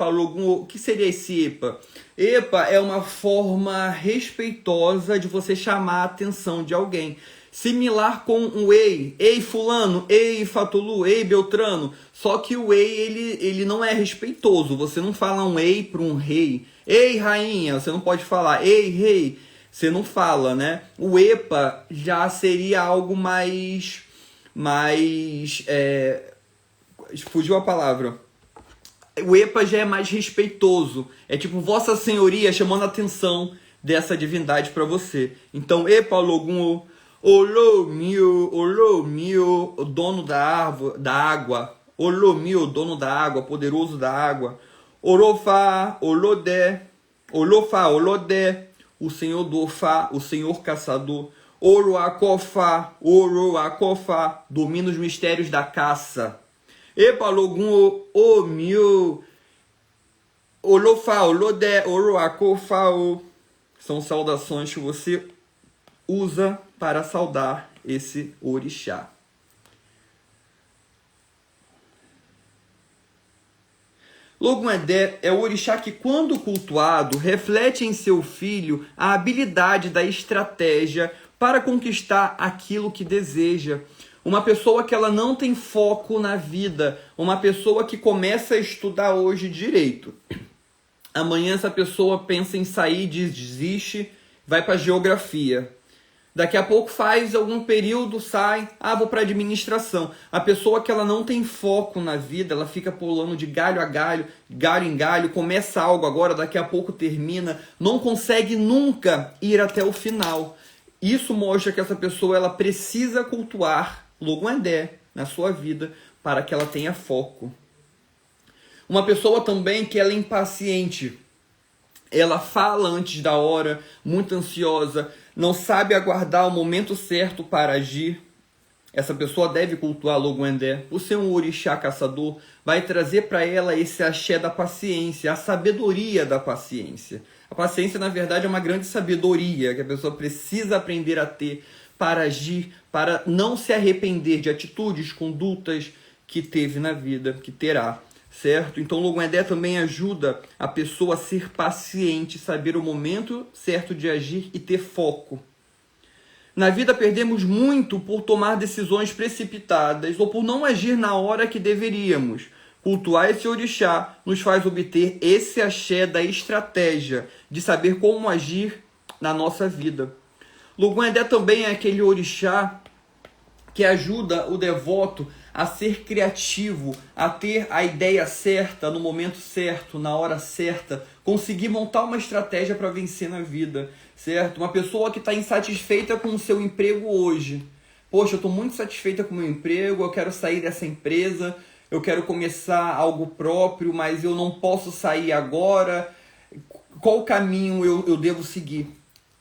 Logun-o. O que seria esse Epa? Epa é uma forma respeitosa de você chamar a atenção de alguém. Similar com o ei fulano, ei Fatulu, ei Beltrano. Só que o ei, ele não é respeitoso. Você não fala um ei para um rei. Ei rainha, você não pode falar ei rei. Você não fala, né? O epa já seria algo mais fugiu a palavra. O epa já é mais respeitoso. É tipo Vossa Senhoria chamando a atenção dessa divindade para você. Então, epa Logum, Olomio, o dono da água. Olomio, dono da água, poderoso da água. Orofá, Olodé, o senhor do Ofá, o senhor caçador. Oroacofá, domina os mistérios da caça. Epa Logum, Omio, Olofá, Olodé, Oroacofá. São saudações que você usa para saudar esse orixá. Logoendé é o orixá que, quando cultuado, reflete em seu filho a habilidade da estratégia para conquistar aquilo que deseja. Uma pessoa que ela não tem foco na vida, uma pessoa que começa a estudar hoje direito. Amanhã essa pessoa pensa em sair, desiste, vai para geografia. Daqui a pouco faz algum período, sai, vou para administração. A pessoa que ela não tem foco na vida, ela fica pulando de galho a galho, galho em galho, começa algo agora, daqui a pouco termina, não consegue nunca ir até o final. Isso mostra que essa pessoa ela precisa cultuar Logoendé na sua vida para que ela tenha foco. Uma pessoa também que ela é impaciente, ela fala antes da hora, muito ansiosa, não sabe aguardar o momento certo para agir. Essa pessoa deve cultuar Logoendé. Por ser um orixá caçador, vai trazer para ela esse axé da paciência, a sabedoria da paciência. A paciência, na verdade, é uma grande sabedoria que a pessoa precisa aprender a ter para agir, para não se arrepender de atitudes, condutas que teve na vida, que terá. Certo? Então, Logoendé também ajuda a pessoa a ser paciente, saber o momento certo de agir e ter foco. Na vida perdemos muito por tomar decisões precipitadas ou por não agir na hora que deveríamos. Cultuar esse orixá nos faz obter esse axé da estratégia, de saber como agir na nossa vida. Logoendé também é aquele orixá que ajuda o devoto a ser criativo, a ter a ideia certa, no momento certo, na hora certa, conseguir montar uma estratégia para vencer na vida, certo? Uma pessoa que está insatisfeita com o seu emprego hoje. Poxa, eu estou muito satisfeita com o meu emprego, eu quero sair dessa empresa, eu quero começar algo próprio, mas eu não posso sair agora. Qual caminho eu devo seguir?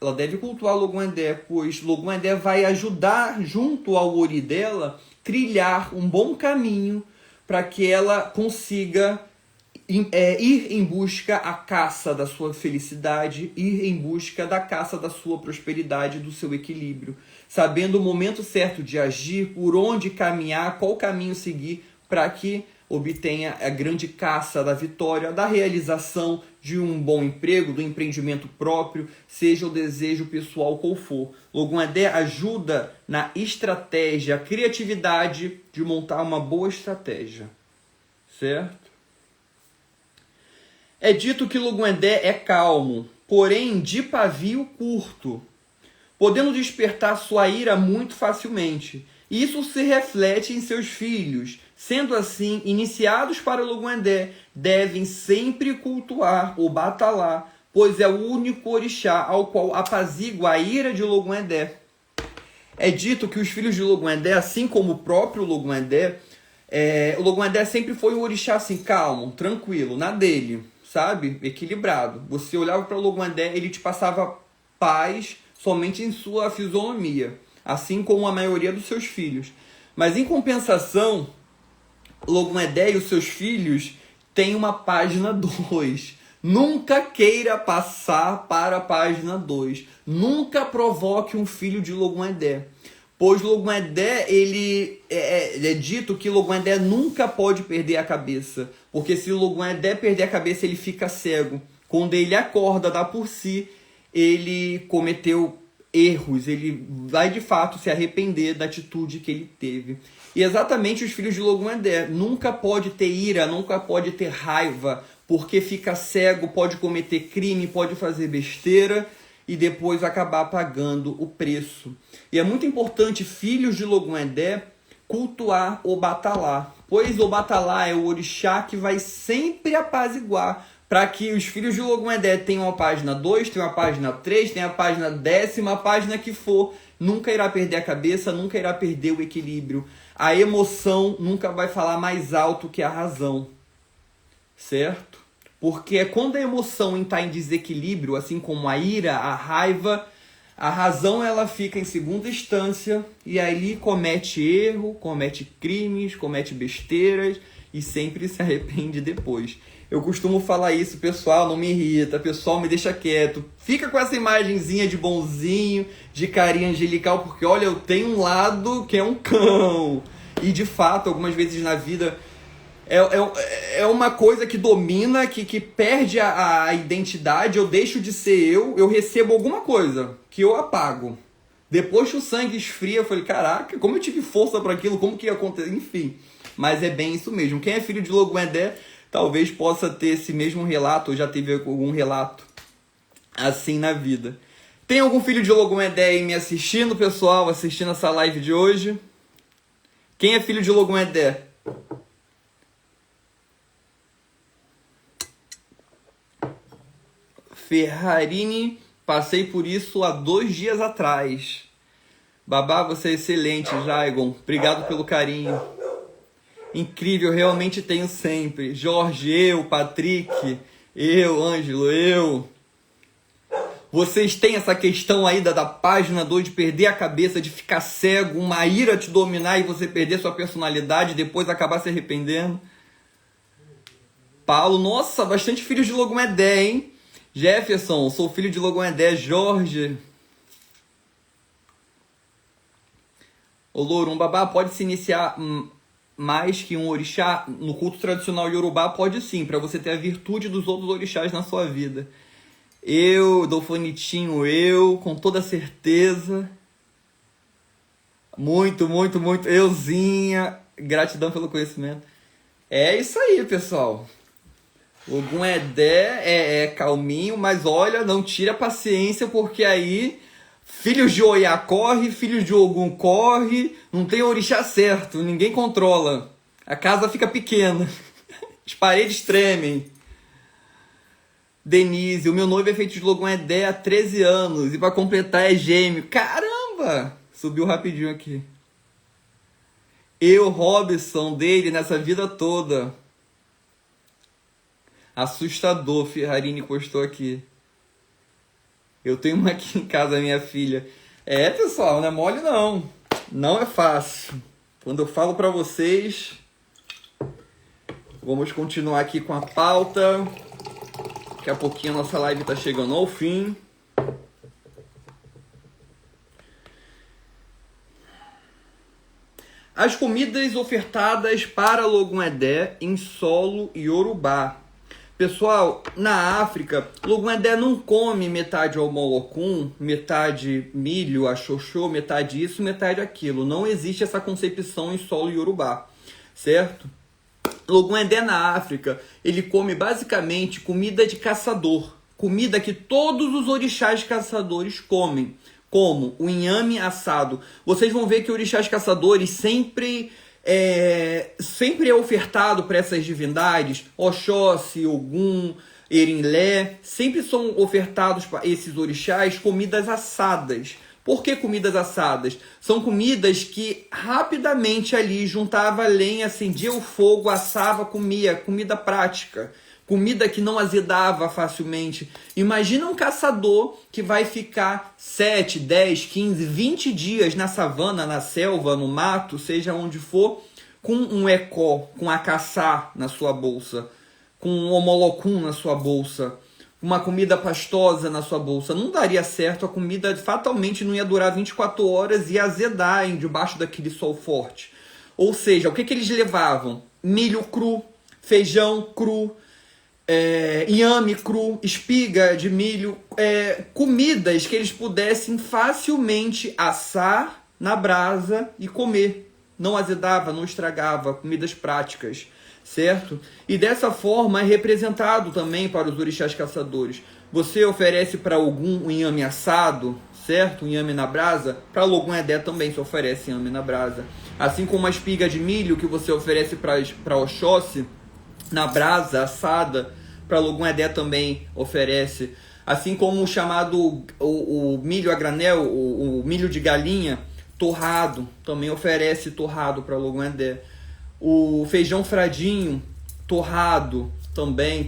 Ela deve cultuar Logoendé, pois Logoendé vai ajudar, junto ao ori dela, trilhar um bom caminho para que ela consiga ir em busca da caça da sua felicidade, ir em busca da caça da sua prosperidade, do seu equilíbrio, sabendo o momento certo de agir, por onde caminhar, qual caminho seguir para que obtenha a grande caça da vitória, da realização de um bom emprego, do empreendimento próprio, seja o desejo pessoal qual for. Logoendé ajuda na estratégia, a criatividade de montar uma boa estratégia, certo? É dito que Logoendé é calmo, porém de pavio curto, podendo despertar sua ira muito facilmente. Isso se reflete em seus filhos. Sendo assim, iniciados para Logoendé, devem sempre cultuar o Batalá, pois é o único orixá ao qual apazigua a ira de Logoendé. É dito que os filhos de Logoendé, assim como o próprio Logoendé, o Logoendé sempre foi um orixá assim, calmo, tranquilo, na dele, sabe? Equilibrado. Você olhava para o Logoendé, ele te passava paz somente em sua fisionomia, assim como a maioria dos seus filhos. Mas em compensação, Logoendé e os seus filhos têm uma página 2. Nunca queira passar para a página 2. Nunca provoque um filho de Logoendé. Pois Logoendé, ele é dito que Logoendé nunca pode perder a cabeça. Porque se Logoendé perder a cabeça, ele fica cego. Quando ele acorda, dá por si, ele cometeu erros. Ele vai de fato se arrepender da atitude que ele teve. E exatamente os filhos de Logoendé. Nunca pode ter ira, nunca pode ter raiva, porque fica cego, pode cometer crime, pode fazer besteira e depois acabar pagando o preço. E é muito importante, filhos de Logoendé, cultuar o Batalá, pois o Batalá é o orixá que vai sempre apaziguar, para que os filhos de Logoendé tenham a página 2, tenham a página 3, tenham a página 10ª, a página que for, nunca irá perder a cabeça, nunca irá perder o equilíbrio. A emoção nunca vai falar mais alto que a razão, certo? Porque é quando a emoção está em desequilíbrio, assim como a ira, a raiva, a razão ela fica em segunda instância e aí comete erro, comete crimes, comete besteiras e sempre se arrepende depois. Eu costumo falar isso, pessoal, não me irrita, pessoal, me deixa quieto. Fica com essa imagenzinha de bonzinho, de carinha angelical, porque olha, eu tenho um lado que é um cão. E de fato, algumas vezes na vida é uma coisa que domina, que perde a identidade, eu deixo de ser eu recebo alguma coisa que eu apago. Depois que o sangue esfria, eu falei, caraca, como eu tive força para aquilo, como que ia acontecer? Enfim, mas é bem isso mesmo. Quem é filho de Logoendé talvez possa ter esse mesmo relato, ou já teve algum relato assim na vida. Tem algum filho de Logoendé aí me assistindo, pessoal, assistindo essa live de hoje? Quem é filho de Logoendé? Ferrarini, passei por isso há 2 dias atrás. Babá, você é excelente, Jaigon. Obrigado pelo carinho. Incrível, realmente tenho sempre. Jorge, eu, Patrick, eu, Ângelo, eu. Vocês têm essa questão aí da página 2 de perder a cabeça, de ficar cego, uma ira te dominar e você perder sua personalidade e depois acabar se arrependendo? Paulo, nossa, bastante filhos de Logoendé, hein? Jefferson, sou filho de Logoendé. Jorge. Ô Louro, um babá pode se iniciar mais que um orixá? No culto tradicional iorubá pode sim, para você ter a virtude dos outros orixás na sua vida. Eu, Dolfonitinho, eu, com toda certeza. Muito, muito, muito. Euzinha, gratidão pelo conhecimento. É isso aí, pessoal. Logoendé é calminho, mas olha, não tira a paciência, porque aí filhos de Oiá corre, filhos de Ogum corre, não tem orixá certo, ninguém controla. A casa fica pequena, as paredes tremem. Denise, o meu noivo é feito de Logoendé há 13 anos e para completar é gêmeo. Caramba! Subiu rapidinho aqui. Eu, Robson, dele nessa vida toda. Assustador, Ferrarini postou aqui. Eu tenho uma aqui em casa, minha filha. É, pessoal, não é mole não. Não é fácil. Quando eu falo para vocês... Vamos continuar aqui com a pauta. Daqui a pouquinho a nossa live está chegando ao fim. As comidas ofertadas para Logoendé em solo iorubá. Pessoal, na África, Logoendé não come metade almolocum, metade milho, axoxô, metade isso, metade aquilo. Não existe essa concepção em solo iorubá, certo? Logoendé na África, ele come basicamente comida de caçador, comida que todos os orixás caçadores comem, como o inhame assado. Vocês vão ver que orixás caçadores sempre é ofertado para essas divindades, Oxóssi, Ogum, Erinlé, sempre são ofertados para esses orixás comidas assadas. Por que comidas assadas? São comidas que rapidamente ali juntava lenha, acendia o fogo, assava, comia, comida prática. Comida que não azedava facilmente. Imagina um caçador que vai ficar 7, 10, 15, 20 dias na savana, na selva, no mato, seja onde for, com um ecó, com a caçá na sua bolsa, com um homolocum na sua bolsa, uma comida pastosa na sua bolsa. Não daria certo, a comida fatalmente não ia durar 24 horas e ia azedar debaixo daquele sol forte. Ou seja, o que eles levavam? Milho cru, feijão cru, inhame cru, espiga de milho, comidas que eles pudessem facilmente assar na brasa e comer. Não azedava, não estragava, comidas práticas, certo? E dessa forma é representado também para os orixás caçadores. Você oferece para Ogum um inhame assado, certo? Um inhame na brasa. Para Logum-Edé também se oferece inhame na brasa. Assim como a espiga de milho que você oferece para Oxóssi, na brasa assada, para Logum-Edé também oferece. Assim como o chamado o milho a granel, o milho de galinha torrado, também oferece torrado para Logum-Edé. O feijão fradinho torrado,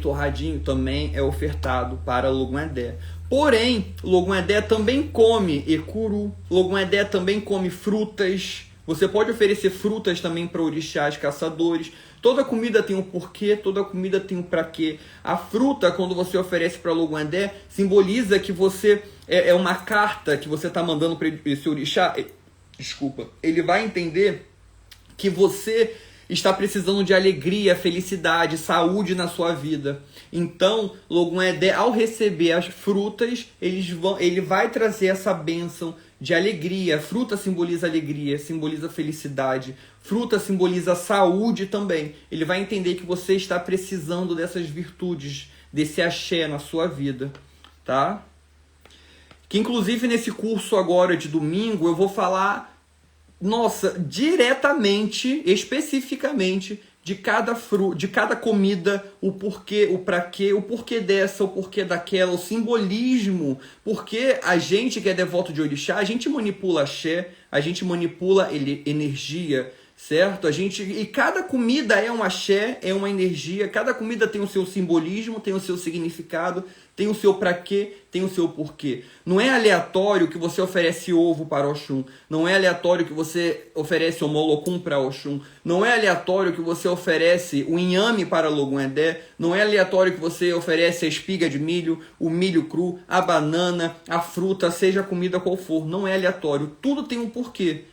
torradinho também é ofertado para Logum-Edé. Porém, Logum-Edé também come ecuru, Logum-Edé também come frutas. Você pode oferecer frutas também para orixás caçadores. Toda comida tem um porquê, toda comida tem um para quê. A fruta, quando você oferece para Logum-Edé, simboliza que você é uma carta que você está mandando para esse orixá. Desculpa. Ele vai entender que você está precisando de alegria, felicidade, saúde na sua vida. Então, Logum-Edé, ao receber as frutas, ele vai trazer essa bênção de alegria. Fruta simboliza alegria, simboliza felicidade. Fruta simboliza saúde também. Ele vai entender que você está precisando dessas virtudes, desse axé na sua vida, tá? Que inclusive nesse curso agora de domingo eu vou falar, diretamente, especificamente de cada comida, o porquê, o pra quê, o porquê dessa, o porquê daquela, o simbolismo, porque a gente que é devoto de orixá, a gente manipula axé, a gente manipula energia, certo? E cada comida é um axé, é uma energia, cada comida tem o seu simbolismo, tem o seu significado, tem o seu pra quê, tem o seu porquê. Não é aleatório que você oferece ovo para Oxum, não é aleatório que você oferece homolocum para Oxum, não é aleatório que você oferece o inhame para Logum-Edé, não é aleatório que você oferece a espiga de milho, o milho cru, a banana, a fruta, seja a comida qual for, não é aleatório, tudo tem um porquê.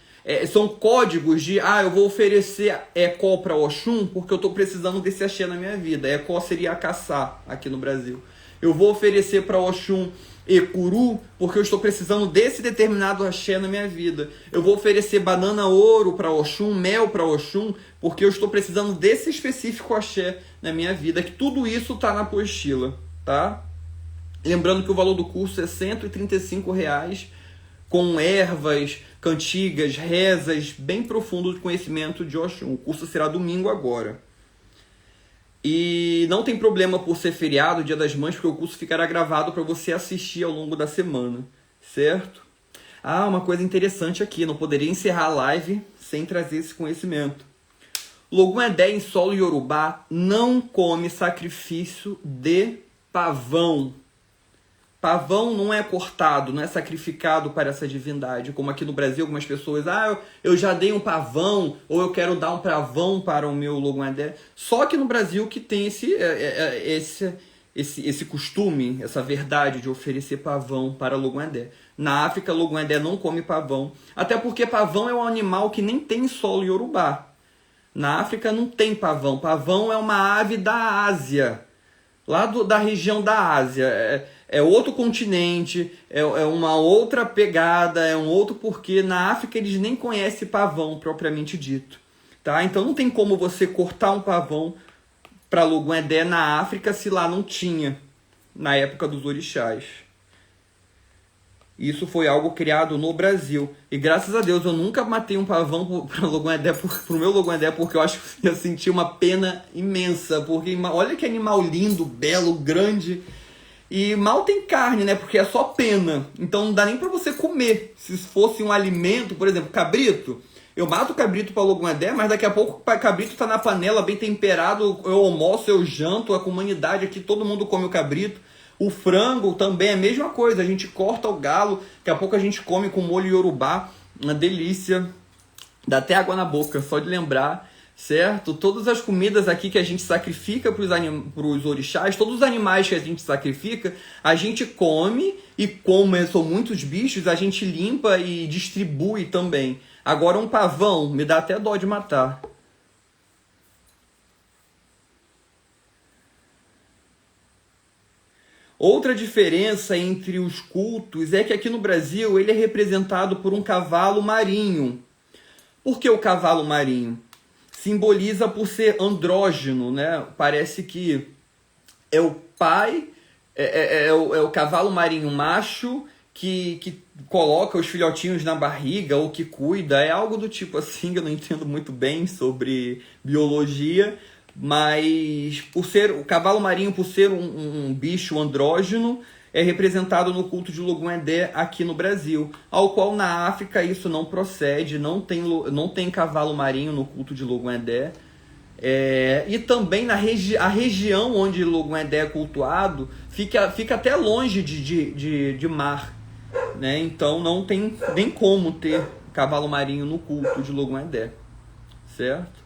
São códigos de, eu vou oferecer ecó para Oxum porque eu estou precisando desse axé na minha vida. Ecó seria a caçá aqui no Brasil. Eu vou oferecer para Oxum ecuru porque eu estou precisando desse determinado axé na minha vida. Eu vou oferecer banana ouro para Oxum, mel para Oxum, porque eu estou precisando desse específico axé na minha vida. Que tudo isso está na apostila, tá? Lembrando que o valor do curso é R$ 135,00, com ervas, cantigas, rezas, bem profundo de conhecimento de Oxum. O curso será domingo agora. E não tem problema por ser feriado, Dia das Mães, porque o curso ficará gravado para você assistir ao longo da semana, certo? Uma coisa interessante aqui, não poderia encerrar a live sem trazer esse conhecimento. Logum-Edé em solo iorubá não come sacrifício de pavão. Pavão não é cortado, não é sacrificado para essa divindade, como aqui no Brasil algumas pessoas, eu já dei um pavão, ou eu quero dar um pavão para o meu Logum-Edé. Só que no Brasil que tem esse costume, essa verdade de oferecer pavão para Logum-Edé. Na África, Logum-Edé não come pavão, até porque pavão é um animal que nem tem solo iorubá. Na África não tem pavão, pavão é uma ave da Ásia, lá da região da Ásia. É outro continente, é uma outra pegada, é um outro porquê. Na África eles nem conhecem pavão propriamente dito, tá? Então não tem como você cortar um pavão para Logum-Edé na África se lá não tinha, na época dos orixás. Isso foi algo criado no Brasil. E graças a Deus eu nunca matei um pavão pro meu Logon-Edé, porque eu acho que eu senti uma pena imensa. Porque olha que animal lindo, belo, grande. E mal tem carne, né? Porque é só pena. Então não dá nem pra você comer. Se fosse um alimento, por exemplo, cabrito. Eu mato o cabrito para Logon-Edé, mas daqui a pouco o cabrito tá na panela, bem temperado. Eu almoço, eu janto, a comunidade aqui, todo mundo come o cabrito. O frango também é a mesma coisa, a gente corta o galo, daqui a pouco a gente come com molho iorubá, uma delícia, dá até água na boca, só de lembrar, certo? Todas as comidas aqui que a gente sacrifica para os orixás, todos os animais que a gente sacrifica, a gente come e como são muitos bichos, a gente limpa e distribui também. Agora um pavão, me dá até dó de matar. Outra diferença entre os cultos é que aqui no Brasil ele é representado por um cavalo marinho. Por que o cavalo marinho? Simboliza por ser andrógeno, né? Parece que é o pai, é o cavalo marinho macho que coloca os filhotinhos na barriga ou que cuida. É algo do tipo assim, eu não entendo muito bem sobre biologia. Mas por ser o cavalo marinho, por ser um bicho andrógeno, é representado no culto de Logon-Edé aqui no Brasil, ao qual na África isso não procede, não tem cavalo marinho no culto de Logon-Edé. E também a região onde Logon-Edé é cultuado fica até longe de mar, né? Então não tem nem como ter cavalo marinho no culto de Logon-Edé, certo?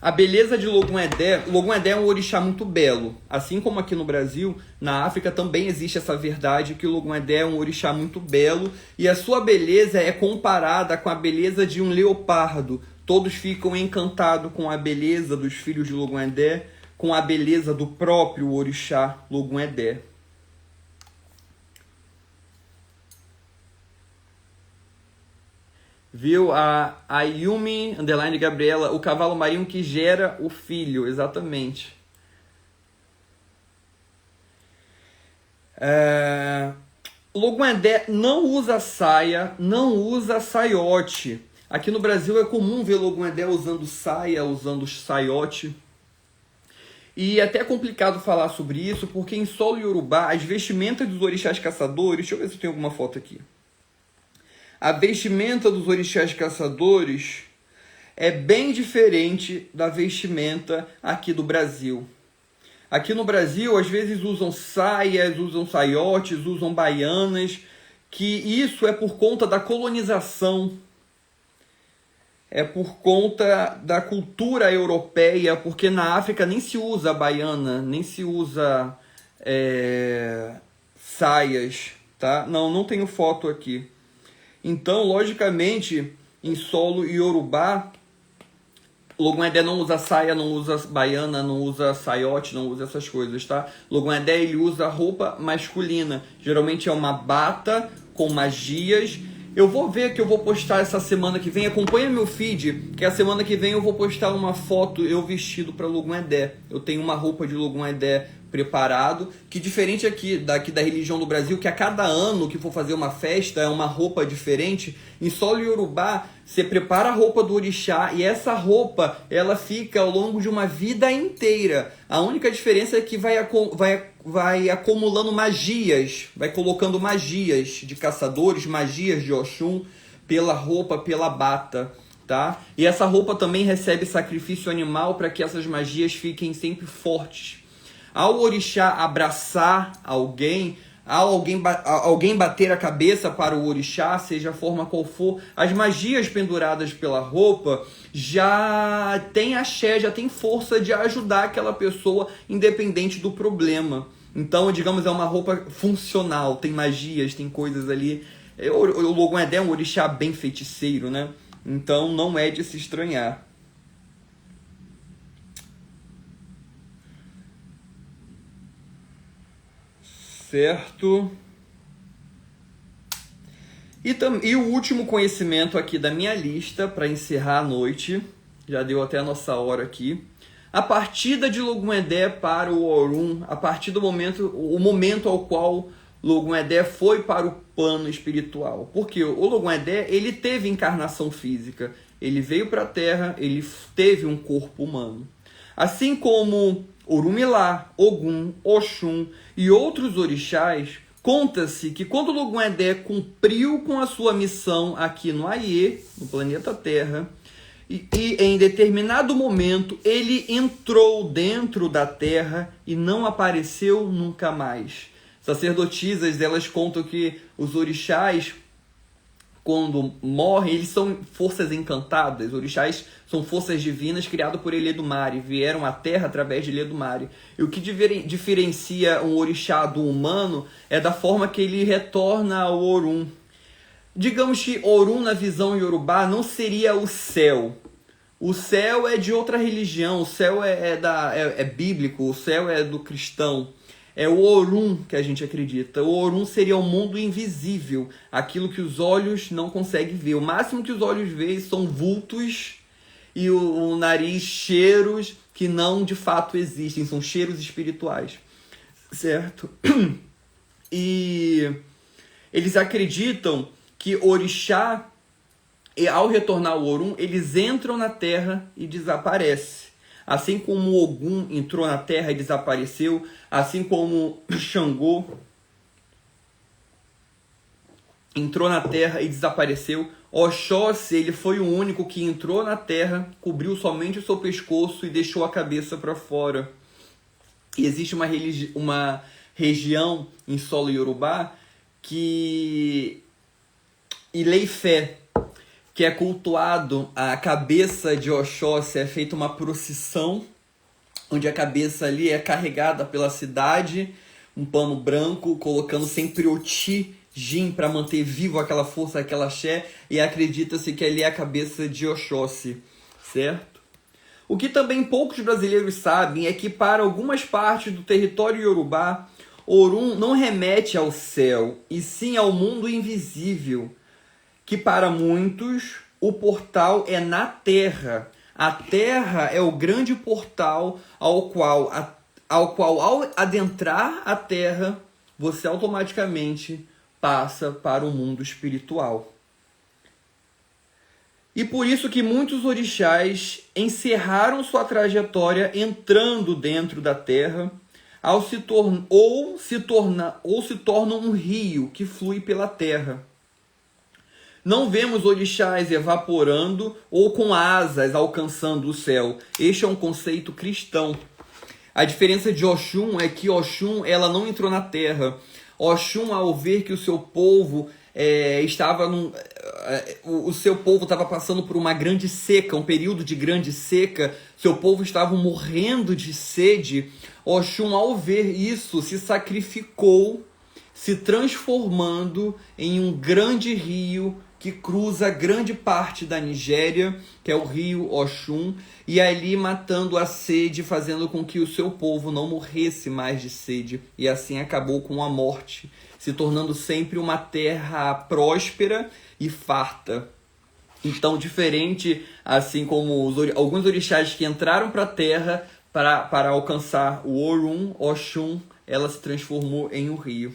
A beleza de Logon-Edé é um orixá muito belo. Assim como aqui no Brasil, na África também existe essa verdade que o Logon-Edé é um orixá muito belo e a sua beleza é comparada com a beleza de um leopardo. Todos ficam encantados com a beleza dos filhos de Logon-Edé, com a beleza do próprio orixá Logon-Edé. Viu? A Yumi, underline Gabriela, o cavalo marinho que gera o filho, exatamente. Logon-Edé não usa saia, não usa saiote. Aqui no Brasil é comum ver Logon-Edé usando saia, usando saiote. E é até complicado falar sobre isso, porque em solo iorubá, as vestimentas dos orixás caçadores... Deixa eu ver se eu tenho alguma foto aqui. A vestimenta dos orixás caçadores é bem diferente da vestimenta aqui do Brasil. Aqui no Brasil, às vezes usam saias, usam saiotes, usam baianas, que isso é por conta da colonização, é por conta da cultura europeia, porque na África nem se usa baiana, nem se usa saias, tá? Não tenho foto aqui. Então, logicamente, em solo iorubá, Logon-Edé não usa saia, não usa baiana, não usa saiote, não usa essas coisas, tá? Logon-Edé, ele usa roupa masculina. Geralmente é uma bata com magias. Eu vou ver que eu vou postar essa semana que vem. Acompanha meu feed, que a semana que vem eu vou postar uma foto eu vestido para Logon-Edé. Eu tenho uma roupa de Logon-Edé preparado, que diferente aqui da religião do Brasil, que a cada ano que for fazer uma festa é uma roupa diferente. Em solo iorubá, você prepara a roupa do orixá e essa roupa ela fica ao longo de uma vida inteira. A única diferença é que vai acumulando magias, vai colocando magias de caçadores, magias de Oxum pela roupa, pela bata, tá? E essa roupa também recebe sacrifício animal para que essas magias fiquem sempre fortes. Ao orixá abraçar alguém, alguém bater a cabeça para o orixá, seja a forma qual for, as magias penduradas pela roupa já tem axé, já tem força de ajudar aquela pessoa independente do problema. Então, digamos, é uma roupa funcional, tem magias, tem coisas ali. O Logon-Edé é um orixá bem feiticeiro, né? Então não é de se estranhar. Certo? E o último conhecimento aqui da minha lista, para encerrar a noite, já deu até a nossa hora aqui. a partida de Logum-Edé para o Orun, a partir do momento ao qual Logum-Edé foi para o plano espiritual. Porque o Logum-Edé, ele teve encarnação física, ele veio para a Terra, ele teve um corpo humano. Assim como Orunmilá, Ogum, Oxum e outros orixás, conta-se que quando Logum-Edé cumpriu com a sua missão aqui no Aie, no planeta Terra, e em determinado momento ele entrou dentro da Terra e não apareceu nunca mais. Sacerdotisas, elas contam que os orixás, quando morrem, eles são forças encantadas. Os orixás são forças divinas criadas por Eledumare, vieram à Terra através de Eledumare. E o que diferencia um orixá do humano é da forma que ele retorna ao Orun. Digamos que Orun, na visão iorubá, não seria o céu. O céu é de outra religião, o céu é bíblico, o céu é do cristão. É o Orun que a gente acredita. O Orun seria o mundo invisível, aquilo que os olhos não conseguem ver. O máximo que os olhos veem são vultos e o nariz cheiros que não de fato existem, são cheiros espirituais, certo? E eles acreditam que orixá, ao retornar ao Orun, eles entram na Terra e desaparecem. Assim como Ogum entrou na Terra e desapareceu, assim como Xangô entrou na Terra e desapareceu, Oxóssi, ele foi o único que entrou na Terra, cobriu somente o seu pescoço e deixou a cabeça para fora. E existe uma região em solo iorubá que Ileifé, que é cultuado a cabeça de Oxóssi, é feita uma procissão, onde a cabeça ali é carregada pela cidade, um pano branco, colocando sempre Oti, Jin, para manter vivo aquela força, aquela axé, e acredita-se que ali é a cabeça de Oxóssi, certo? O que também poucos brasileiros sabem é que para algumas partes do território iorubá, Orun não remete ao céu, e sim ao mundo invisível, que para muitos o portal é na Terra. A Terra é o grande portal ao qual ao adentrar a Terra, você automaticamente passa para o mundo espiritual. E por isso que muitos orixás encerraram sua trajetória entrando dentro da Terra, ou se tornam um rio que flui pela Terra. Não vemos orixás evaporando ou com asas alcançando o céu. Este é um conceito cristão. A diferença de Oxum é que Oxum, ela não entrou na terra. Oxum, ao ver que o seu povo o seu povo estava passando por uma grande seca, um período de grande seca, seu povo estava morrendo de sede, Oxum, ao ver isso, se sacrificou, se transformando em um grande rio que cruza grande parte da Nigéria, que é o rio Oxum, e ali matando a sede, fazendo com que o seu povo não morresse mais de sede, e assim acabou com a morte, se tornando sempre uma terra próspera e farta. Então, diferente, assim como alguns orixás que entraram para a terra para alcançar o Orun, Oxum, ela se transformou em um rio.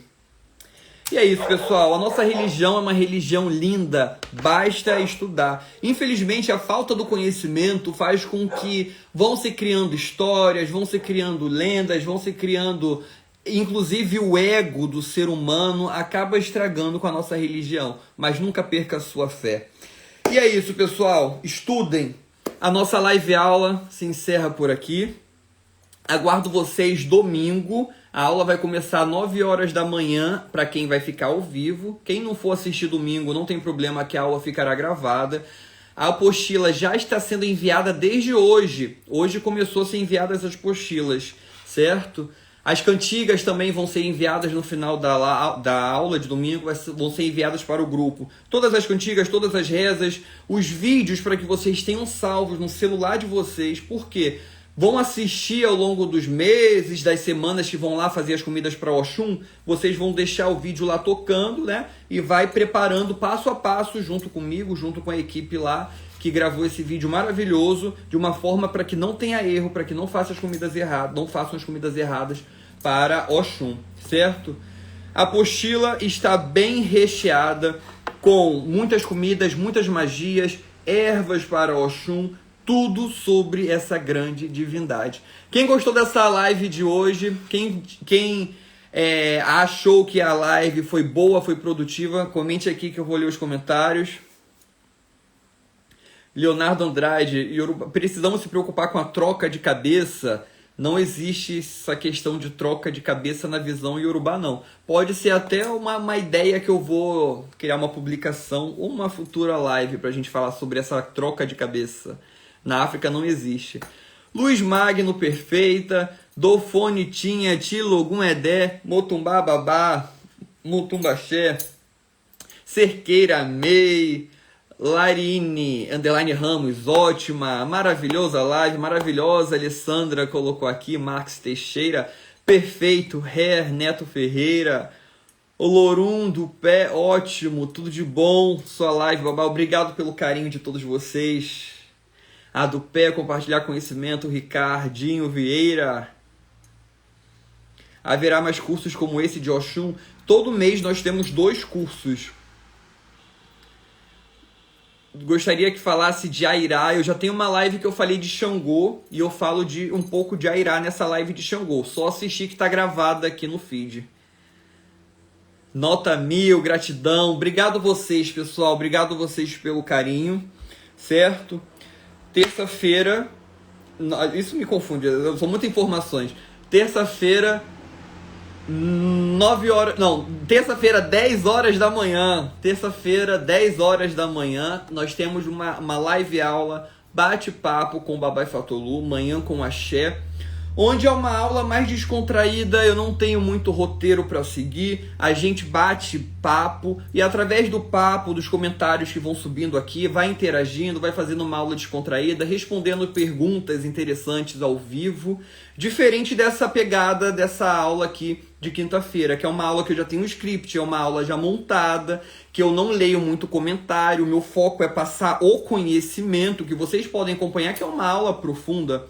E é isso, pessoal. A nossa religião é uma religião linda, basta estudar. Infelizmente, a falta do conhecimento faz com que vão se criando histórias, vão se criando lendas, vão se criando... Inclusive, o ego do ser humano acaba estragando com a nossa religião. Mas nunca perca a sua fé. E é isso, pessoal. Estudem. A nossa live aula se encerra por aqui. Aguardo vocês domingo. A aula vai começar às 9 horas da manhã para quem vai ficar ao vivo. Quem não for assistir domingo, não tem problema que a aula ficará gravada. A apostila já está sendo enviada desde hoje. Hoje começou a ser enviadas as apostilas, certo? As cantigas também vão ser enviadas no final da aula de domingo, vão ser enviadas para o grupo. Todas as cantigas, todas as rezas, os vídeos para que vocês tenham salvos no celular de vocês. Por quê? Vão assistir ao longo dos meses, das semanas que vão lá fazer as comidas para Oxum, vocês vão deixar o vídeo lá tocando, né? E vai preparando passo a passo junto comigo, junto com a equipe lá. que gravou esse vídeo maravilhoso de uma forma para que não tenha erro, para que não façam as comidas erradas para Oxum, certo? A apostila está bem recheada com muitas comidas, muitas magias, ervas para Oxum, tudo sobre essa grande divindade. Quem gostou dessa live de hoje, quem achou que a live foi boa, foi produtiva, comente aqui que eu vou ler os comentários. Leonardo Andrade, precisamos se preocupar com a troca de cabeça. Não existe essa questão de troca de cabeça na visão iorubá, não. Pode ser até uma ideia que eu vou criar uma publicação ou uma futura live para a gente falar sobre essa troca de cabeça. Na África não existe. Luiz Magno, perfeita. Dofone Tinha, Tilogum Edé, Motumbá Babá, Mutumbaxé, Cerqueira Mei, Larine, _ Ramos, ótima, maravilhosa live, maravilhosa, Alessandra colocou aqui, Marcos Teixeira, perfeito, Her, Neto Ferreira, o Lorum do Pé, ótimo, tudo de bom, sua live, babá, obrigado pelo carinho de todos vocês. A do Pé, compartilhar conhecimento, Ricardinho Vieira. Haverá mais cursos como esse de Oxum? Todo mês nós temos 2 cursos. Gostaria que falasse de Airá. Eu já tenho uma live que eu falei de Xangô e eu falo de um pouco de Airá nessa live de Xangô. Só assistir que está gravada aqui no feed. Nota 1000, gratidão. Obrigado vocês, pessoal. Obrigado vocês pelo carinho, certo? Terça-feira, isso me confunde, são muitas informações. Terça-feira, 9 horas, não, terça-feira, 10 horas da manhã. Terça-feira, 10 horas da manhã, nós temos uma live aula, bate-papo com o Babai Fatolu, manhã com Axé, onde é uma aula mais descontraída, eu não tenho muito roteiro para seguir, a gente bate papo e através do papo, dos comentários que vão subindo aqui, vai interagindo, vai fazendo uma aula descontraída, respondendo perguntas interessantes ao vivo, diferente dessa pegada dessa aula aqui de quinta-feira, que é uma aula que eu já tenho um script, é uma aula já montada, que eu não leio muito comentário, o meu foco é passar o conhecimento que vocês podem acompanhar, que é uma aula profunda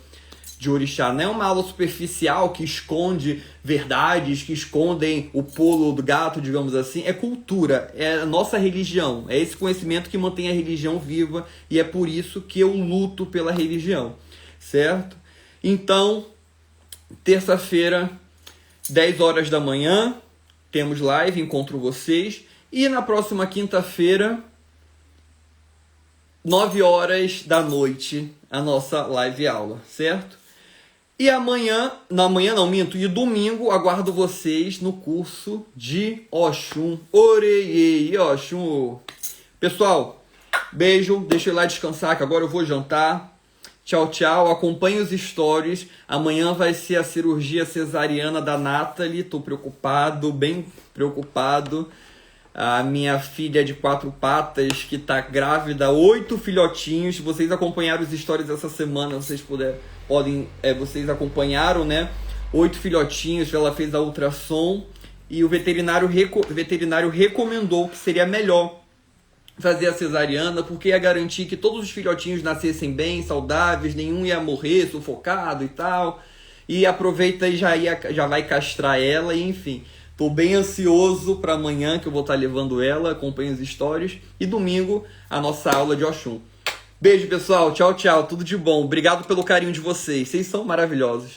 de orixá, não é uma aula superficial que esconde verdades, que escondem o pulo do gato, digamos assim. É cultura, é a nossa religião, é esse conhecimento que mantém a religião viva e é por isso que eu luto pela religião, certo? Então, terça-feira, 10 horas da manhã, temos live, encontro vocês, e na próxima quinta-feira, 9 horas da noite, a nossa live aula, certo? E amanhã, e domingo, aguardo vocês no curso de Oxum. Orei, Oxum. Pessoal, beijo, deixa eu ir lá descansar, que agora eu vou jantar. Tchau, tchau, acompanhe os stories. Amanhã vai ser a cirurgia cesariana da Nathalie, tô preocupado, bem preocupado. A minha filha de 4 patas, que tá grávida, 8 filhotinhos. Se vocês acompanharam os stories essa semana, vocês acompanharam, né? 8 filhotinhos, ela fez a ultrassom e o veterinário recomendou que seria melhor fazer a cesariana, porque ia garantir que todos os filhotinhos nascessem bem, saudáveis, nenhum ia morrer sufocado e tal. E aproveita e já vai castrar ela, e enfim. Tô bem ansioso para amanhã, que eu vou estar levando ela, acompanhe os stories. E domingo, a nossa aula de Oxum. Beijo, pessoal. Tchau, tchau. Tudo de bom. Obrigado pelo carinho de vocês. Vocês são maravilhosos.